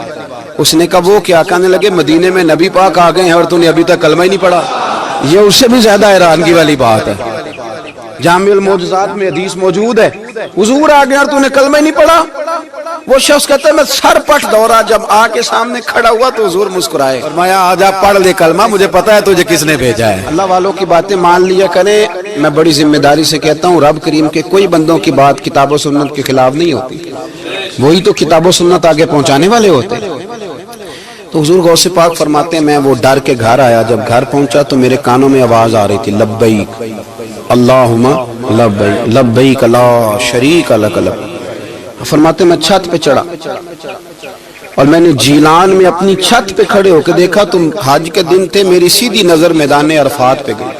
اس نے کہا وہ کیا؟ کہنے لگے مدینے میں نبی پاک آ گئے ہیں اور تو نے ابھی تک کلمہ ہی نہیں پڑھا، یہ اس سے بھی زیادہ حیرانگی والی بات ہے۔ جامع المعجزات میں حدیث موجود ہے، حضور آ گئے اور تو نے کلمہ ہی نہیں پڑھا۔ وہ شخص کہتا ہے میں سر پٹ دورا، جب آ کے سامنے کھڑا ہوا تو حضور مسکرائے، فرمایا آجا پڑھ لے کلمہ، مجھے پتا ہے تجھے کس نے بھیجا ہے۔ اللہ والوں کی باتیں مان لیا کریں۔ میں بڑی ذمہ داری سے کہتا ہوں رب کریم کے کوئی بندوں کی بات کتاب و سنت کے خلاف نہیں ہوتی، وہی تو کتاب و سنت آگے پہنچانے والے ہوتے۔ تو حضور غوث پاک فرماتے ہیں میں وہ ڈر کے گھر آیا، جب گھر پہنچا تو میرے کانوں میں آواز آ رہی تھی لبیک اللہم لبیک لبیک لا شریک لک لبیک۔ فرماتے میں چھت پہ چڑھا اور میں نے جیلان میں اپنی چھت پہ کھڑے ہو کے دیکھا تو حج کے دن تھے، میری سیدھی نظر میدان عرفات پہ گئی۔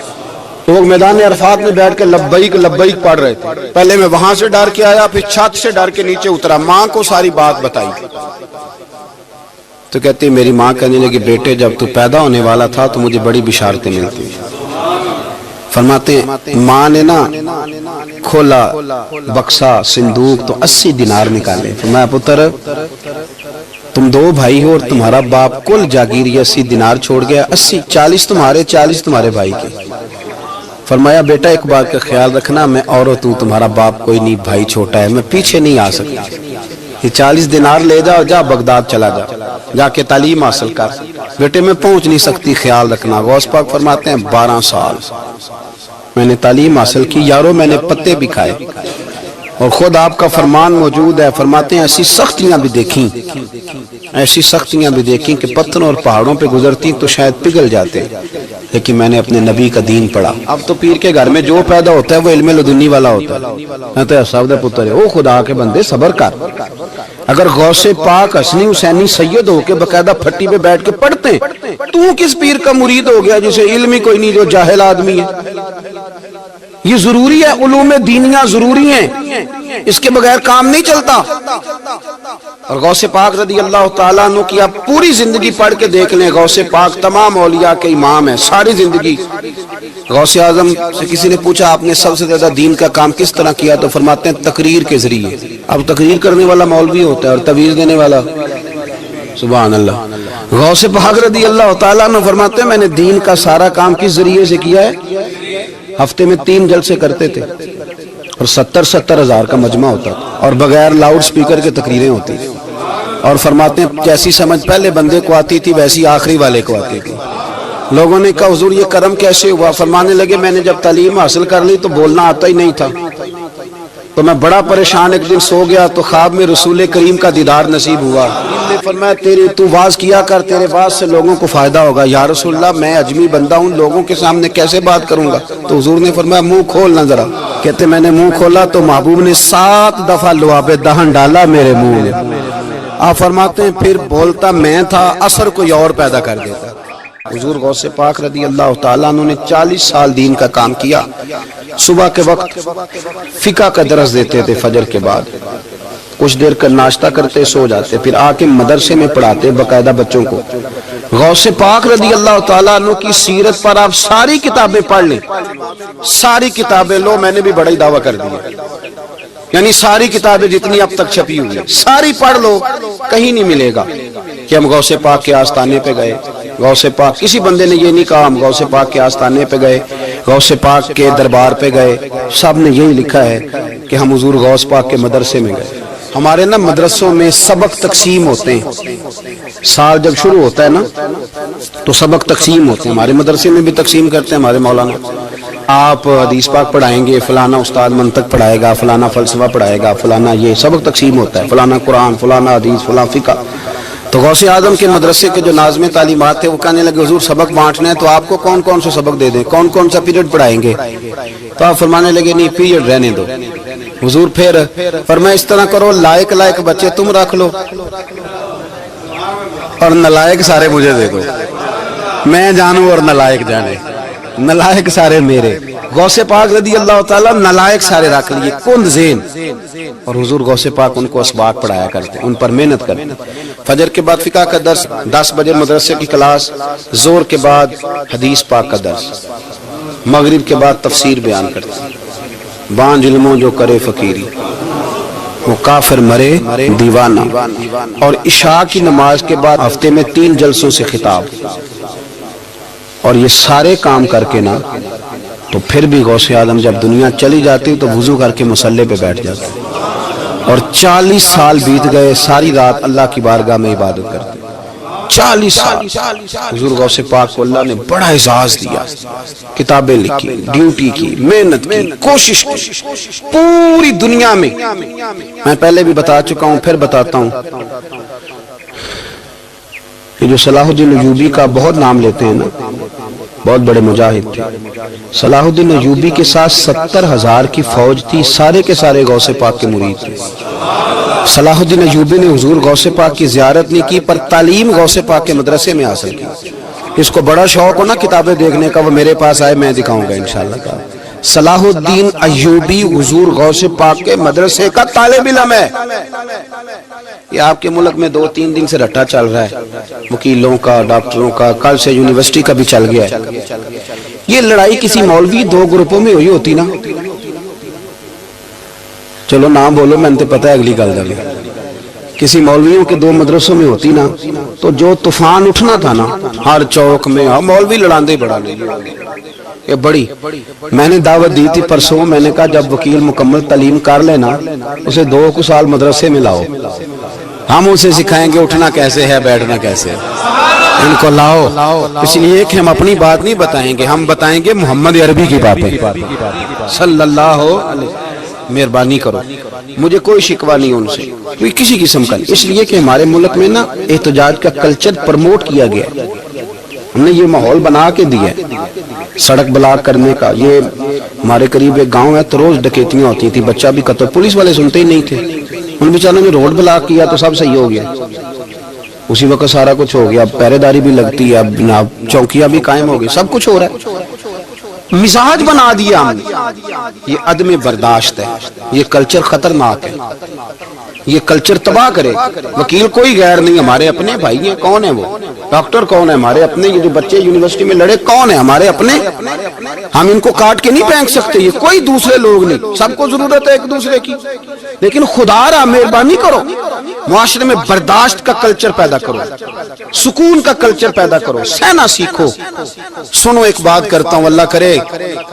لوگ میدان عرفات میں بیٹھ کے لبیک لبیک پڑھ رہے تھے۔ پہلے میں وہاں سے ڈر کے آیا، پھر چھت سے ڈر کے نیچے اترا، ماں کو ساری بات بتائی تو کہتی میری ماں کہنے لگی بیٹے جب تو پیدا ہونے والا تھا تو مجھے بڑی بشارتیں ملتی۔ فرماتے ہیں ماں نے نا کھولا بکسا صندوق تو 80 دینار نکالے، فرمایا پتر تم 2 بھائی ہو اور تمہارا باپ کل جاگیر 80 دینار چھوڑ گیا، 80 40 تمہارے 40 تمہارے بھائی کے۔ فرمایا بیٹا ایک بات کا خیال رکھنا، میں اور تمہارا باپ کوئی نہیں، بھائی چھوٹا ہے، میں پیچھے نہیں آ سکتا، یہ 40 دینار لے جا، جا بغداد چلا جا، جا کے تعلیم حاصل کر، بیٹے میں پہنچ نہیں سکتی، خیال رکھنا۔ غوث پاک فرماتے ہیں 12 سال میں نے تعلیم حاصل کی یارو، میں نے پتے بھی کھائے، اور خود آپ کا فرمان موجود ہے، فرماتے ہیں ایسی سختیاں بھی دیکھیں، ایسی سختیاں بھی دیکھیں کہ پتھروں اور پہاڑوں پہ گزرتی تو شاید پگھل جاتے، لیکن میں نے اپنے نبی کا دین پڑھا۔ اب تو پیر کے گھر میں جو پیدا ہوتا ہے وہ علم لدنی والا ہوتا ہے، تو صاحب پتر ہے، او خدا کے بندے صبر کر۔ اگر غوث پاک حسنی حسینی سید ہو کے باقاعدہ پھٹی پہ بیٹھ کے پڑھتے ہیں، تو کس پیر کا مرید ہو گیا جسے علم ہی کوئی نہیں، جو جاہل آدمی ہے؟ یہ ضروری ہے، علوم دینیاں ضروری ہیں، اس کے بغیر کام نہیں چلتا۔ اور غوث پاک رضی اللہ تعالیٰ عنہ کی آپ پوری زندگی پڑھ کے دیکھ لیں، غوث پاک تمام اولیاء کے امام ہیں، ساری زندگی۔ غوث اعظم سے کسی نے پوچھا آپ نے سب سے زیادہ دین کا کام کس طرح کیا، تو فرماتے ہیں تقریر کے ذریعے۔ اب تقریر کرنے والا مولوی ہوتا ہے اور تویز دینے والا، سبحان اللہ۔ غوث پاک رضی اللہ تعالیٰ عنہ فرماتے ہیں میں نے دین کا سارا کام کس ذریعے سے کیا ہے، ہفتے میں 3 جلسے کرتے تھے اور 70 ہزار کا مجمع ہوتا تھا، اور بغیر لاؤڈ سپیکر کے تقریریں ہوتی، اور فرماتے ہیں جیسی سمجھ پہلے بندے کو آتی تھی ویسی آخری والے کو آتی تھی۔ لوگوں نے کہا حضور یہ کرم کیسے ہوا؟ فرمانے لگے میں نے جب تعلیم حاصل کر لی تو بولنا آتا ہی نہیں تھا، تو میں بڑا پریشان، ایک دن سو گیا تو خواب میں رسول کریم کا دیدار نصیب ہوا۔ فرمایا تو واز کیا کر، تیرے واز سے لوگوں کو فائدہ ہوگا۔ یا رسول اللہ میں اجمی بندہ ہوں، لوگوں کے سامنے کیسے بات کروں گا؟ تو حضور نے فرمایا منہ کھولنا ذرا۔ کہتے میں نے منہ کھولا تو محبوب نے 7 دفعہ لعاب دہن ڈالا میرے منہ میں۔ آپ فرماتے ہیں پھر بولتا میں تھا، اثر کوئی اور پیدا کر دیتا۔ حضور غوث پاک رضی اللہ تعالیٰ عنہ نے 40 سال دین کا کام کیا۔ صبح کے وقت فقہ کا درس دیتے تھے، فجر کے بعد کچھ دیر کا ناشتہ کرتے سو جاتے، پھر آ کے مدرسے میں پڑھاتے باقاعدہ بچوں کو۔ غوث پاک رضی اللہ تعالیٰ عنہ کی سیرت پر آپ ساری کتابیں پڑھ لیں، ساری کتابیں لو، میں نے بھی بڑا ہی دعویٰ کر دیا، یعنی ساری کتابیں جتنی اب تک چھپی ہوئی ہیں ساری پڑھ لو، کہیں نہیں ملے گا کہ ہم غوث پاک کے آستانے پہ گئے، غوث پاک کسی بندے نے یہ نہیں کہا ہم غوث پاک کے آستانے پہ گئے، غوث پاک کے دربار پہ گئے، سب نے یہی لکھا ہے کہ ہم حضور غوث پاک کے مدرسے میں گئے. ہمارے نا مدرسوں میں سبق تقسیم ہوتے ہیں. سال جب شروع ہوتا ہے نا تو سبق تقسیم ہوتے ہیں. ہمارے مدرسے میں بھی تقسیم کرتے ہیں ہمارے مولانا. آپ حدیث پاک پڑھائیں گے, فلانا استاد منطق پڑھائے گا, فلانا فلسفہ پڑھائے گا, فلانا یہ سبق تقسیم ہوتا ہے, فلانا قرآن, فلانا حدیث, فلاں فقہ. تو غوث اعظم کے مدرسے کے جو ناظم تعلیمات تھے وہ کہنے لگے حضور سبق بانٹنا ہے تو آپ کو کون کون سے سبق دے دیں, کون کون سا پیریڈ پڑھائیں گے؟ تو آپ فرمانے لگے نہیں پیریڈ رہنے دو. حضور پھر فرمایا اس طرح کرو, لائق لائق بچے تم رکھ لو اور نالائق سارے مجھے دے دو, میں جانوں اور نالائق جانے, نالائق سارے میرے. غوث پاک رضی اللہ تعالیٰ نالائق سارے رکھ لیے, کند ذہن. اور حضور غوث پاک ان کو اسباق پڑھایا کرتے, ان پر محنت کرتے. فجر کے بعد فقہ کا درس, 10 بجے مدرسے کی کلاس, زور کے بعد حدیث پاک کا درس, مغرب کے بعد تفسیر بیان کرتے. بانج علموں جو کرے فقیری وہ کافر مرے دیوانہ. اور عشاء کی نماز کے بعد ہفتے میں 3 جلسوں سے خطاب. اور یہ سارے کام کر کے نا تو پھر بھی غوث اعظم جب دنیا چلی جاتی تو وضو کر کے مصلی پہ بیٹھ جاتے. اور 40 سال بیت گئے, ساری رات اللہ کی بارگاہ میں عبادت کرتے. 40 سال حضور غوث پاک کو اللہ نے بڑا اعزاز دیا, کتابیں لکھی, ڈیوٹی کی, محنت کی, کوشش کی پوری دنیا میں. میں پہلے بھی بتا چکا ہوں, پھر بتاتا ہوں. یہ جو صلاح الدین ایوبی کا بہت نام لیتے ہیں نا, بہت بڑے مجاہد تھے. صلاح الدین ایوبی کے ساتھ 70,000 کی فوج تھی, سارے کے سارے غوث پاک کے مرید تھے. صلاح الدین ایوبی نے حضور غوث پاک کی زیارت نہیں کی پر تعلیم غوث پاک کے مدرسے میں حاصل کی. اس کو بڑا شوق ہو نا کتابیں دیکھنے کا, وہ میرے پاس آئے, میں دکھاؤں گا انشاءاللہ. صلاح الدین ایوبی حضور غوث پاک کے مدرسے کا طالب علم ہے. یہ آپ کے ملک میں 2-3 دن سے رٹا چل رہا ہے, وکیلوں کا, ڈاکٹروں کا, کل سے یونیورسٹی کا بھی چل گیا ہے. یہ لڑائی کسی مولوی 2 گروپوں میں ہوئی ہوتی نا, چلو نام بولو, میں نے پتہ ہے اگلی گل دے. کسی مولویوں کے 2 مدرسوں میں ہوتی نا تو جو طوفان اٹھنا تھا نا ہر چوک میں, مولوی لڑاندے بڑا نہیں. یہ بڑی میں نے دعوت دی تھی پرسوں, میں نے کہا جب وکیل مکمل تعلیم کر لینا اسے 2 سال مدرسے میں لاؤ, ہم اسے سکھائیں گے اٹھنا کیسے ہے, بیٹھنا کیسے ہے. ان کو لاؤ اس لیے کہ ہم اپنی بات نہیں بتائیں گے, ہم بتائیں گے محمد عربی کی باتیں صلی اللہ علیہ. مہربانی کرو, مجھے کوئی شکوہ نہیں ان سے, کوئی کسی قسم کا نہیں. اس لیے کہ ہمارے ملک میں نا احتجاج کا کلچر پروموٹ کیا گیا, ہم نے یہ ماحول بنا کے دیا ہے سڑک بلاک کرنے کا. یہ ہمارے قریب ایک گاؤں ہے تو روز ڈکیتیاں ہوتی تھی, بچہ بھی قتل, پولیس والے سنتے ہی نہیں تھے. ان بیچاروں نے روڈ بلاک کیا تو سب صحیح ہو گیا, اسی وقت سارا کچھ ہو گیا. اب پہرے داری بھی لگتی ہے, اب چوکیاں بھی قائم ہو گئی, سب کچھ ہو رہا ہے. مزاج بنا دیا ہم نے. یہ عدم برداشت ہے, یہ کلچر خطرناک ہے, یہ کلچر تباہ کرے. وکیل کوئی غیر نہیں, ہمارے اپنے بھائی ہیں. کون ہے وہ ڈاکٹر, کون ہے ہمارے اپنے. یہ جو بچے یونیورسٹی میں لڑے کون ہے ہمارے اپنے. ہم ان کو کاٹ کے نہیں پھینک سکتے, یہ کوئی دوسرے لوگ نہیں. سب کو ضرورت ہے ایک دوسرے کی, لیکن خدا را مہربانی کرو معاشرے میں برداشت کا کلچر پیدا کرو, سکون کا کلچر پیدا کرو, سہنا سیکھو. سنو ایک بات کرتا ہوں, اللہ کرے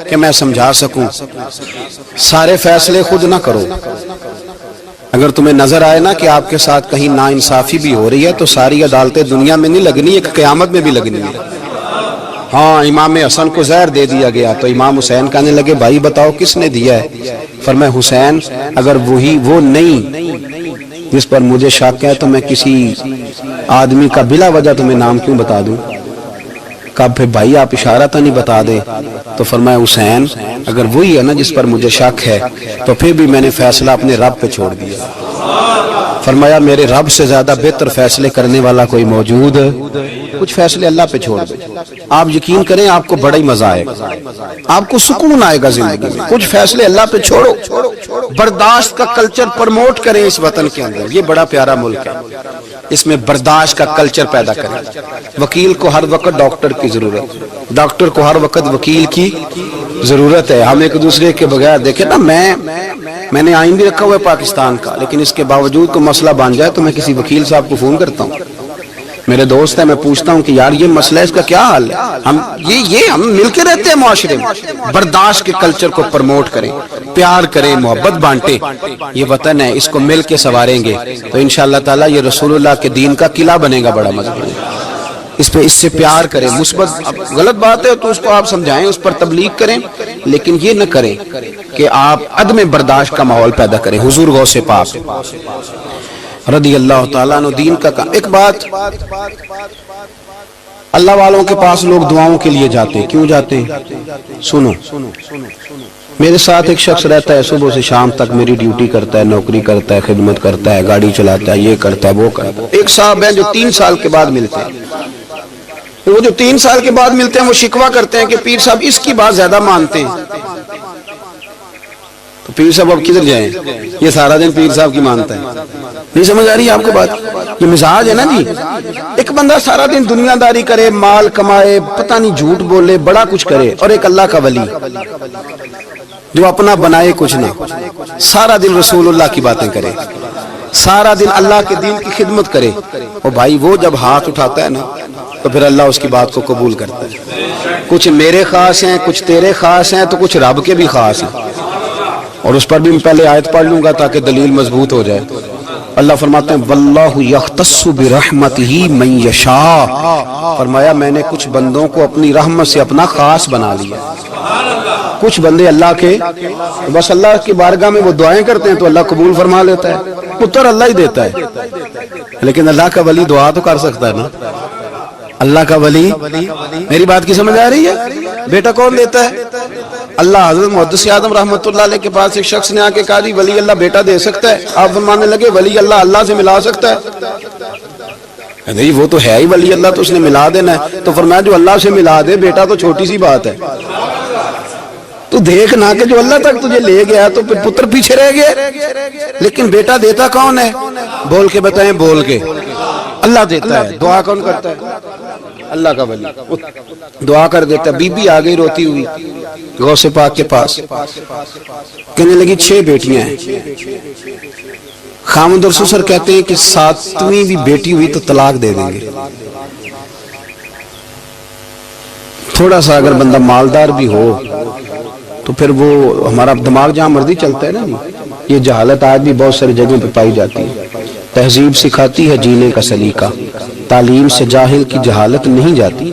کہ میں سمجھا سکوں. سارے فیصلے خود نہ کرو. اگر تمہیں نظر آئے نا کہ آپ کے ساتھ کہیں ناانصافی بھی ہو رہی ہے تو ساری عدالتیں دنیا میں نہیں لگنی, ایک قیامت میں بھی لگنی ہے. ہاں امام حسن کو زہر دے دیا گیا تو امام حسین کہنے لگے بھائی بتاؤ کس نے دیا ہے. فرمایا حسین اگر وہی وہ نہیں جس پر مجھے شک ہے تو میں کسی آدمی کا بلا وجہ تمہیں نام کیوں بتا دوں. کہا پھر بھائی آپ اشارہ تو نہیں بتا دے. تو فرمایا حسین اگر وہی ہے نا جس پر مجھے شک ہے تو پھر بھی میں نے فیصلہ اپنے رب پہ چھوڑ دیا. فرمایا میرے رب سے زیادہ بہتر فیصلے کرنے والا کوئی موجود, کچھ فیصلے اللہ پہ چھوڑ دے. آپ یقین کریں آپ کو بڑا ہی مزہ آئے گا, آپ کو سکون آئے گا زندگی میں. کچھ فیصلے اللہ پہ چھوڑو, برداشت کا کلچر پروموٹ کریں اس وطن کے اندر. یہ بڑا پیارا ملک ہے, اس میں برداشت کا کلچر پیدا کریں. وکیل کو ہر وقت ڈاکٹر کی ضرورت, ڈاکٹر کو ہر وقت وکیل کی ضرورت ہے. ہم ایک دوسرے کے بغیر دیکھیں نا, میں نے آئین بھی رکھا ہوا ہے پاکستان کا, لیکن اس کے باوجود کوئی مسئلہ بن جائے تو میں کسی وکیل صاحب کو فون کرتا ہوں, میرے دوست ہے، میں پوچھتا ہوں کہ یار یہ مسئلہ ہے، اس کا کیا حل ہے؟ ہم مل کے رہتے ہیں معاشرے میں، برداشت کے کلچر کو پروموٹ کریں، پیار کریں، محبت بانٹیں، یہ وطن ہے، اس کو مل کے سنواریں گے تو انشاءاللہ تعالی یہ رسول اللہ کے دین کا قلعہ بنے گا بڑا مضبوط۔ اس سے پیار کریں، مثبت غلط بات ہے تو اس کو آپ سمجھائیں، اس پر تبلیغ کریں، لیکن یہ نہ کریں کہ آپ عدم برداشت کا ماحول پیدا کریں۔ حضور غوث پاک رضی اللہ تعالیٰ عنہ دین کا کام۔ ایک بات، اللہ والوں کے پاس لوگ دعاؤں کے لیے جاتے ہیں، کیوں جاتے ہیں؟ سنو، میرے ساتھ ایک شخص رہتا ہے، صبح سے شام تک میری ڈیوٹی کرتا ہے، نوکری کرتا ہے، خدمت کرتا ہے، گاڑی چلاتا ہے، یہ کرتا ہے، وہ کرتا ہے۔ ایک صاحب ہیں جو 3 سال کے بعد ملتے ہیں، وہ جو 3 سال کے بعد ملتے ہیں وہ شکوہ کرتے ہیں کہ پیر صاحب اس کی بات زیادہ مانتے ہیں۔ تو پیر صاحب اب کدھر جائیں؟ یہ سارا دن پیر صاحب کی مانتا ہے۔ نہیں سمجھ آ رہی ہے آپ کو بات؟ یہ مزاج ہے نا جی۔ ایک بندہ سارا دن دنیا داری کرے، مال کمائے، پتہ نہیں جھوٹ بولے، بڑا کچھ کرے، اور ایک اللہ کا ولی جو اپنا بنائے کچھ نہ، سارا دن رسول اللہ کی باتیں کرے، سارا دن اللہ کے دین کی خدمت کرے، اور بھائی وہ جب ہاتھ اٹھاتا ہے نا تو پھر اللہ اس کی بات کو قبول کرتا ہے۔ کچھ میرے خاص ہیں، کچھ تیرے خاص ہیں، تو کچھ رب کے بھی خاص ہیں، اور اس پر بھی میں پہلے آیت پڑھ لوں گا تاکہ دلیل مضبوط ہو جائے۔ اللہ فرماتے ہیں واللہ یختص برحمتہ من یشاء، فرمایا میں نے کچھ بندوں کو اپنی رحمت سے اپنا خاص بنا لیا۔ کچھ بندے اللہ کے بس اللہ کی بارگاہ میں وہ دعائیں کرتے ہیں تو اللہ قبول فرما لیتا ہے، پتر اللہ ہی دیتا ہے، لیکن اللہ کا ولی دعا تو کر سکتا ہے نا۔ اللہ کا ولی، میری بات کی سمجھ آ رہی ہے؟ بیٹا کون دیتا ہے؟ اللہ۔ حضرت محدث اعظم رحمۃ اللہ علیہ کے پاس ایک شخص نے آ کے کہا جی ولی اللہ بیٹا دے سکتا ہے؟ آپ فرمانے لگے ولی اللہ اللہ سے ملا سکتا ہے؟ نہیں وہ تو ہے ہی ولی اللہ، تو اس نے ملا دینا ہے۔ تو فرمایا جو اللہ سے ملا دے بیٹا تو چھوٹی سی بات ہے، تو دیکھ نہ کہ جو اللہ تک تجھے لے گیا تو پھر پتر پیچھے رہ گئے، لیکن بیٹا دیتا کون ہے؟ بول کے بتائیں، بول کے۔ اللہ دیتا ہے۔ دعا کون کرتا ہے؟ اللہ کا ولی دعا کر دیتا ہے۔ بی بی آ گئی روتی ہوئی غوث پاک کے پاس، کہنے لگی 6 بیٹیاں ہیں۔ خامد اور سسر کہتے ہیں کہ 7ویں بھی بیٹی ہوئی تو طلاق دے دیں گے۔ تھوڑا سا اگر بندہ مالدار بھی ہو تو پھر وہ ہمارا دماغ جہاں مرضی چلتا ہے نا، یہ جہالت آج بھی بہت ساری جگہوں پہ پائی جاتی ہے۔ تہذیب سکھاتی ہے جینے کا سلیقہ، تعلیم سے جاہل کی جہالت نہیں جاتی۔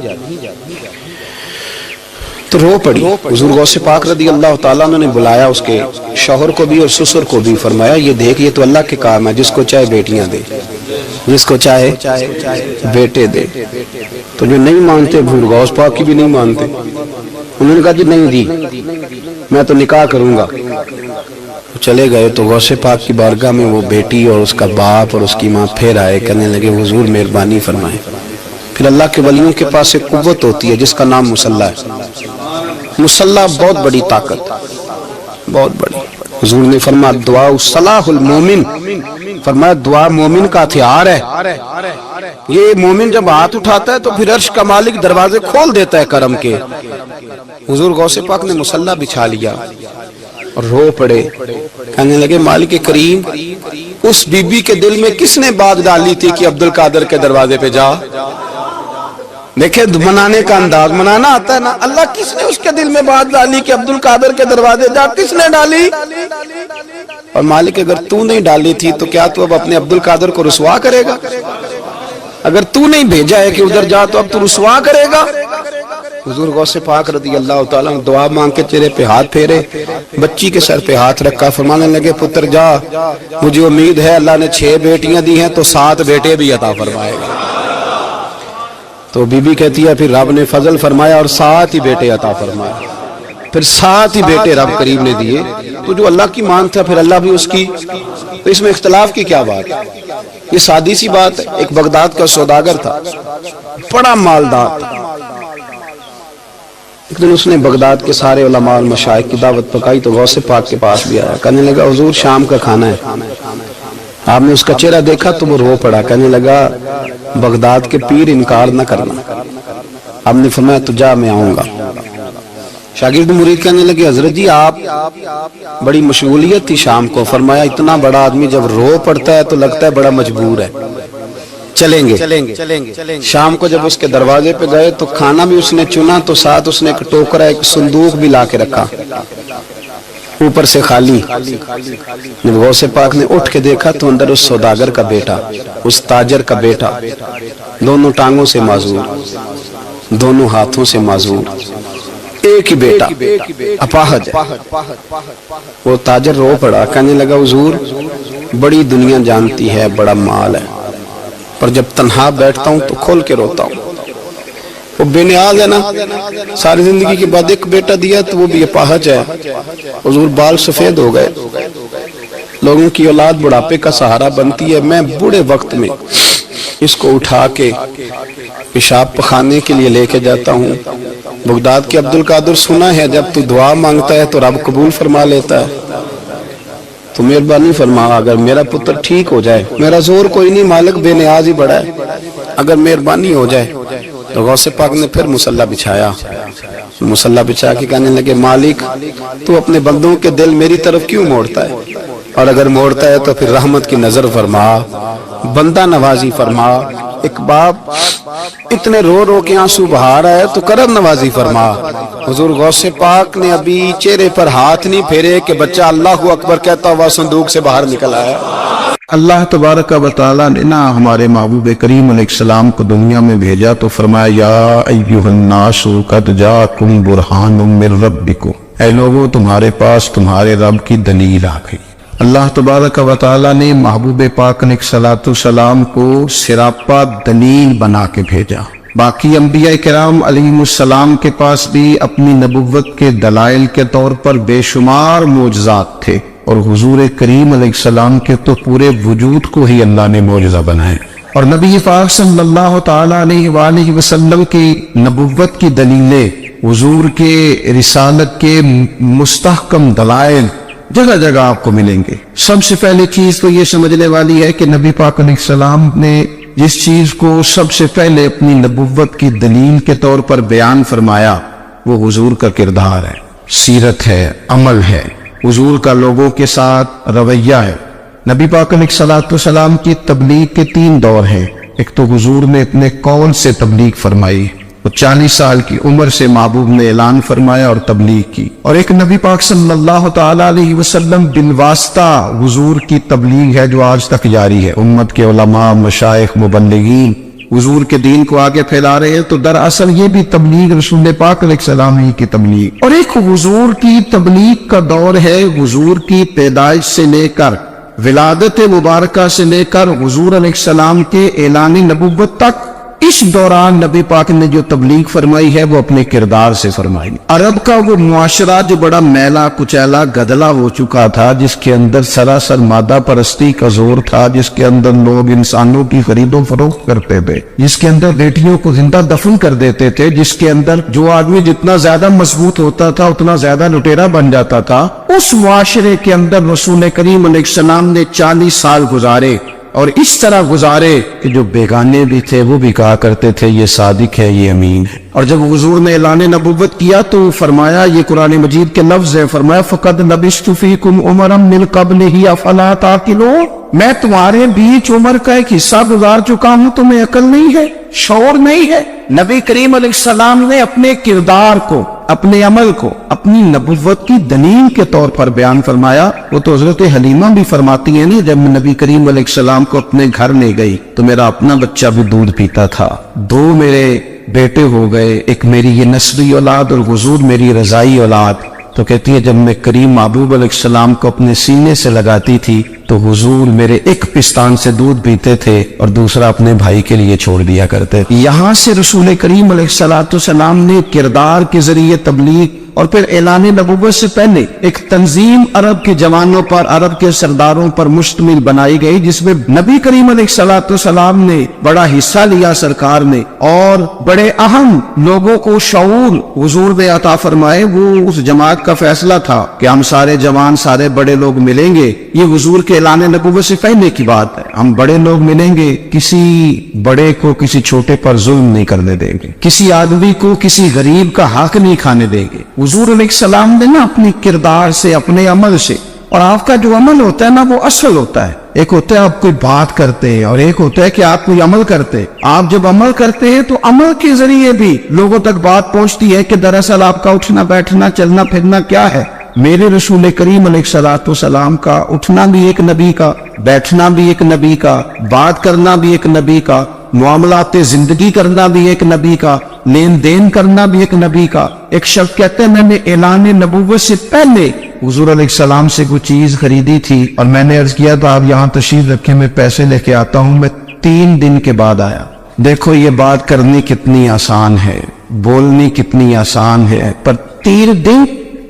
تو رو پڑی۔ حضور غوث پاک رضی اللہ تعالیٰ عنہ نے بلایا اس کے شوہر کو بھی اور سسر کو بھی، فرمایا یہ دیکھ یہ تو اللہ کے کام ہے، جس کو چاہے بیٹیاں دے، جس کو چاہے بیٹے دے۔ تو جو نہیں مانتے حضور غوث پاک کی بھی نہیں مانتے، انہوں نے کہا جی نہیں دی، میں تو نکاح کروں گا۔ چلے گئے تو غوث پاک کی بارگاہ میں وہ بیٹی اور اس کا باپ اور اس کی ماں پھر آئے، کہنے لگے حضور مہربانی فرمائیں۔ پھر اللہ کے ولیوں کے پاس ایک قوت ہوتی ہے جس کا نام مصلی ہے۔ مصلی بہت بڑی طاقت، بہت بڑی۔ حضور نے فرمایا دعا صلاح المومن، فرمایا دعا مومن کا ہتھیار ہے۔ یہ مومن جب ہاتھ اٹھاتا ہے تو پھر عرش کا مالک دروازے کھول دیتا ہے کرم کے۔ حضور غوث پاک نے مصلی بچھا لیا اور رو پڑے، کہنے لگے مالک کریم اس بی بی کے دل میں کس نے بات ڈالی تھی کہ عبد القادر کے دروازے پہ جا؟ دیکھیں منانے کا انداز، منانا آتا ہے نا۔ اللہ کس نے اس کے دل میں بات ڈالی کہ عبد القادر کے دروازے جا؟ کس نے ڈالی؟ اور مالک اگر تو نہیں ڈالی تھی تو کیا تو اب اپنے عبد القادر کو رسوا کرے گا؟ اگر تو نہیں بھیجا ہے کہ ادھر جا تو اب تو رسوا کرے گا؟ حضور غوث پاک رضی اللہ تعالیٰ عنہ دعا مانگ کے چہرے پہ ہاتھ پھیرے، بچی کے سر پہ ہاتھ رکھا، فرمانے لگے پتر جا، مجھے امید ہے اللہ نے 6 بیٹیاں دی ہیں تو 7 بیٹے بھی عطا فرمائے گا۔ تو بی بی کہتی ہے پھر رب نے فضل فرمایا اور 7 ہی بیٹے عطا فرمائے، پھر 7 ہی بیٹے رب کریم نے دیے۔ تو جو اللہ کی مان تھا پھر اللہ بھی اس کی، تو اس میں اختلاف کی کیا بات ہے؟ یہ سادی سی بات ہے۔ ایک بغداد کا سوداگر تھا، بڑا مالدار تھا۔ ایک دن اس نے بغداد کے سارے علماء اور مشائخ کی دعوت پکائی تو غوث پاک کے پاس بھی آیا، کہنے لگا حضور شام کا کھانا ہے۔ آپ نے اس کا چہرہ دیکھا تو وہ رو پڑا، کہنے لگا بغداد کے پیر انکار نہ کرنا۔ آپ نے فرمایا تو جا میں آؤں گا۔ شاگرد مرید کہنے لگے حضرت جی آپ بڑی مشغولیت تھی شام کو، فرمایا اتنا بڑا آدمی جب رو پڑتا ہے تو لگتا ہے بڑا مجبور ہے۔ چلیں گے. شام کو جب اس کے دروازے پہ گئے تو کھانا بھی اس نے چنا, تو ساتھ اس نے ایک ٹوکرا, ایک صندوق بھی لا کے رکھا, اوپر سے خالی. جب غوث پاک نے اٹھ کے دیکھا تو اندر اس سوداگر کا بیٹا, اس تاجر کا بیٹا, دونوں ٹانگوں سے معذور, دونوں ہاتھوں سے معذور, ایک ہی بیٹا اپاہج ہے. وہ تاجر رو پڑا, کہنے لگا حضور بڑی دنیا جانتی ہے, بڑا مال ہے, پر جب تنہا بیٹھتا ہوں تو کھول کے روتا ہوں. وہ بے نیاز ہے نا, ساری زندگی کے بعد ایک بیٹا دیا تو وہ بھی اپاہج ہے. حضور بال سفید ہو گئے, لوگوں کی اولاد بڑھاپے کا سہارا بنتی ہے, میں بوڑھے وقت میں اس کو اٹھا کے پیشاب پخانے کے لیے لے کے جاتا ہوں. بغداد کے عبد القادر سنا ہے جب تو دعا مانگتا ہے تو رب قبول فرما لیتا ہے. تو مہربانی فرما, اگر میرا پتر ٹھیک ہو جائے, میرا زور کوئی نہیں, مالک بے نیاز ہی بڑا ہے, اگر مہربانی ہو جائے. تو غوث پاک نے پھر مصلی بچھایا, مصلی بچھا کے کہنے لگے مالک تو اپنے بندوں کے دل میری طرف کیوں موڑتا ہے, اور اگر موڑتا ہے تو پھر رحمت کی نظر فرما, بندہ نوازی فرما. ایک باپ اتنے رو رو کے آنسو بہا رہا ہے تو کرم نوازی فرما. حضور غوث پاک نے ابھی چہرے پر ہاتھ نہیں پھیرے کہ بچہ اللہ اکبر کہتا ہوا صندوق سے باہر نکل آیا. اللہ تبارک و تعالیٰ نے نا ہمارے محبوب کریم علیہ السلام کو دنیا میں بھیجا تو فرمایا یا ایھا الناس قد جاءکم برہان من ربکم, اے لوگوں تمہارے پاس تمہارے رب کی دلیل آ گئی. اللہ تبارک و تعالیٰ نے محبوب پاک علیہ السلام کو سراپا دلیل بنا کے بھیجا. باقی انبیاء کرام علیہ السلام کے پاس بھی اپنی نبوت کے دلائل کے طور پر بے شمار معجزات تھے, اور حضور کریم علیہ السلام کے تو پورے وجود کو ہی اللہ نے معجزہ بنائے. اور نبی پاک صلی اللہ تعالیٰ علیہ وآلہ وسلم کی نبوت کی دلیلیں, حضور کے رسالت کے مستحکم دلائل جگہ جگہ آپ کو ملیں گے. سب سے پہلی چیز تو یہ سمجھنے والی ہے کہ نبی پاک علیہ السلام نے جس چیز کو سب سے پہلے اپنی نبوت کی دلیل کے طور پر بیان فرمایا وہ حضور کا کردار ہے, سیرت ہے, عمل ہے, حضور کا لوگوں کے ساتھ رویہ ہے. نبی پاک علیہ السلام کی تبلیغ کے 3 دور ہیں. ایک تو حضور نے اپنے قول سے تبلیغ فرمائی, وہ 40 سال کی عمر سے محبوب نے اعلان فرمایا اور تبلیغ کی. اور ایک نبی پاک صلی اللہ تعالیٰ علیہ وسلم بالواسطہ حضور کی تبلیغ ہے جو آج تک جاری ہے. امت کے علماء, مشائخ, مبلغین حضور کے دین کو آگے پھیلا رہے ہیں, تو دراصل یہ بھی تبلیغ رسول پاک علیہ السلام ہی کی تبلیغ. اور ایک حضور کی تبلیغ کا دور ہے حضور کی پیدائش سے لے کر ولادت مبارکہ سے لے کر حضور علیہ السلام کے اعلان نبوت تک. اس دوران نبی پاک نے جو تبلیغ فرمائی ہے وہ اپنے کردار سے فرمائی. عرب کا وہ معاشرہ جو بڑا میلا کچیلا گدلا ہو چکا تھا, جس کے اندر سراسر مادہ پرستی کا زور تھا, جس کے اندر لوگ انسانوں کی خرید و فروخت کرتے تھے, جس کے اندر بیٹیوں کو زندہ دفن کر دیتے تھے, جس کے اندر جو آدمی جتنا زیادہ مضبوط ہوتا تھا اتنا زیادہ لٹیرا بن جاتا تھا, اس معاشرے کے اندر رسول کریم علیہ السلام نے 40 سال گزارے. اور اس طرح گزارے کہ جو بیگانے بھی تھے وہ بھی کہا کرتے تھے یہ صادق ہے, یہ امین ہے. اور جب حضور نے اعلان نبوت کیا تو فرمایا, یہ قرآن مجید کے لفظ ہے, فرمایا فَقَدْ لَبِثْتُ فِيكُمْ عُمَرًا مِّن قَبْلِهِ أَفَلَا تَعْقِلُونَ, میں تمہارے بیچ عمر کا ایک حصہ گزار چکا ہوں, تمہیں عقل نہیں ہے, شعور نہیں ہے. نبی کریم علیہ السلام نے اپنے کردار کو, اپنے عمل کو اپنی نبوت کی دلیل کے طور پر بیان فرمایا. وہ تو حضرت حلیمہ بھی فرماتی ہیں نہیں, جب میں نبی کریم علیہ السلام کو اپنے گھر لے گئی تو میرا اپنا بچہ بھی دودھ پیتا تھا, 2 میرے بیٹے ہو گئے, ایک میری یہ نسبی اولاد اور حضور میری رضائی اولاد. تو کہتی ہے جب میں کریم محبوب علیہ السلام کو اپنے سینے سے لگاتی تھی تو حضور میرے ایک پستان سے دودھ پیتے تھے اور دوسرا اپنے بھائی کے لیے چھوڑ دیا کرتے. یہاں سے رسول کریم علیہ السلام نے کردار کے ذریعے تبلیغ اور پھر اعلان نبوت سے پہلے ایک تنظیم عرب کے جوانوں پر, عرب کے سرداروں پر مشتمل بنائی گئی, جس میں نبی کریم علیہ السلام نے بڑا حصہ لیا سرکار نے, اور بڑے اہم لوگوں کو شعور حضور نے عطا فرمائے. وہ اس جماعت کا فیصلہ تھا کہ ہم سارے جوان, سارے بڑے لوگ ملیں گے. یہ حضور کے اعلان نبوت سے پہلے کی بات ہے. ہم بڑے لوگ ملیں گے, کسی بڑے کو کسی چھوٹے پر ظلم نہیں کرنے دیں گے, کسی آدمی کو کسی غریب کا حق نہیں کھانے دیں گے. حضور علیہ السلام نے نا اپنی کردار سے, اپنے عمل سے اور آپ کا جو عمل ہوتا ہے نا وہ اصل ہوتا ہے. ایک ہوتا ہے آپ کوئی بات کرتے ہیں اور ایک ہوتا ہے کہ آپ کوئی عمل کرتے ہیں. آپ جب عمل کرتے ہیں تو عمل کے ذریعے بھی لوگوں تک بات پہنچتی ہے کہ دراصل آپ کا اٹھنا بیٹھنا چلنا پھرنا کیا ہے. میرے رسول کریم علیہ الصلوۃ والسلام کا اٹھنا بھی ایک نبی کا، بیٹھنا بھی ایک نبی کا، بات کرنا بھی ایک نبی کا، معاملات زندگی کرنا بھی ایک نبی کا، لین دین کرنا بھی ایک نبی کا. ایک شخص کہتے ہیں میں نے اعلان نبوت سے پہلے حضور علیہ السلام سے کوئی چیز خریدی تھی اور میں نے عرض کیا تو آپ یہاں تشریف رکھیں میں پیسے لے کے آتا ہوں. میں 3 دن کے بعد آیا. دیکھو یہ بات کرنی کتنی آسان ہے، بولنی کتنی آسان ہے، پر 3 دن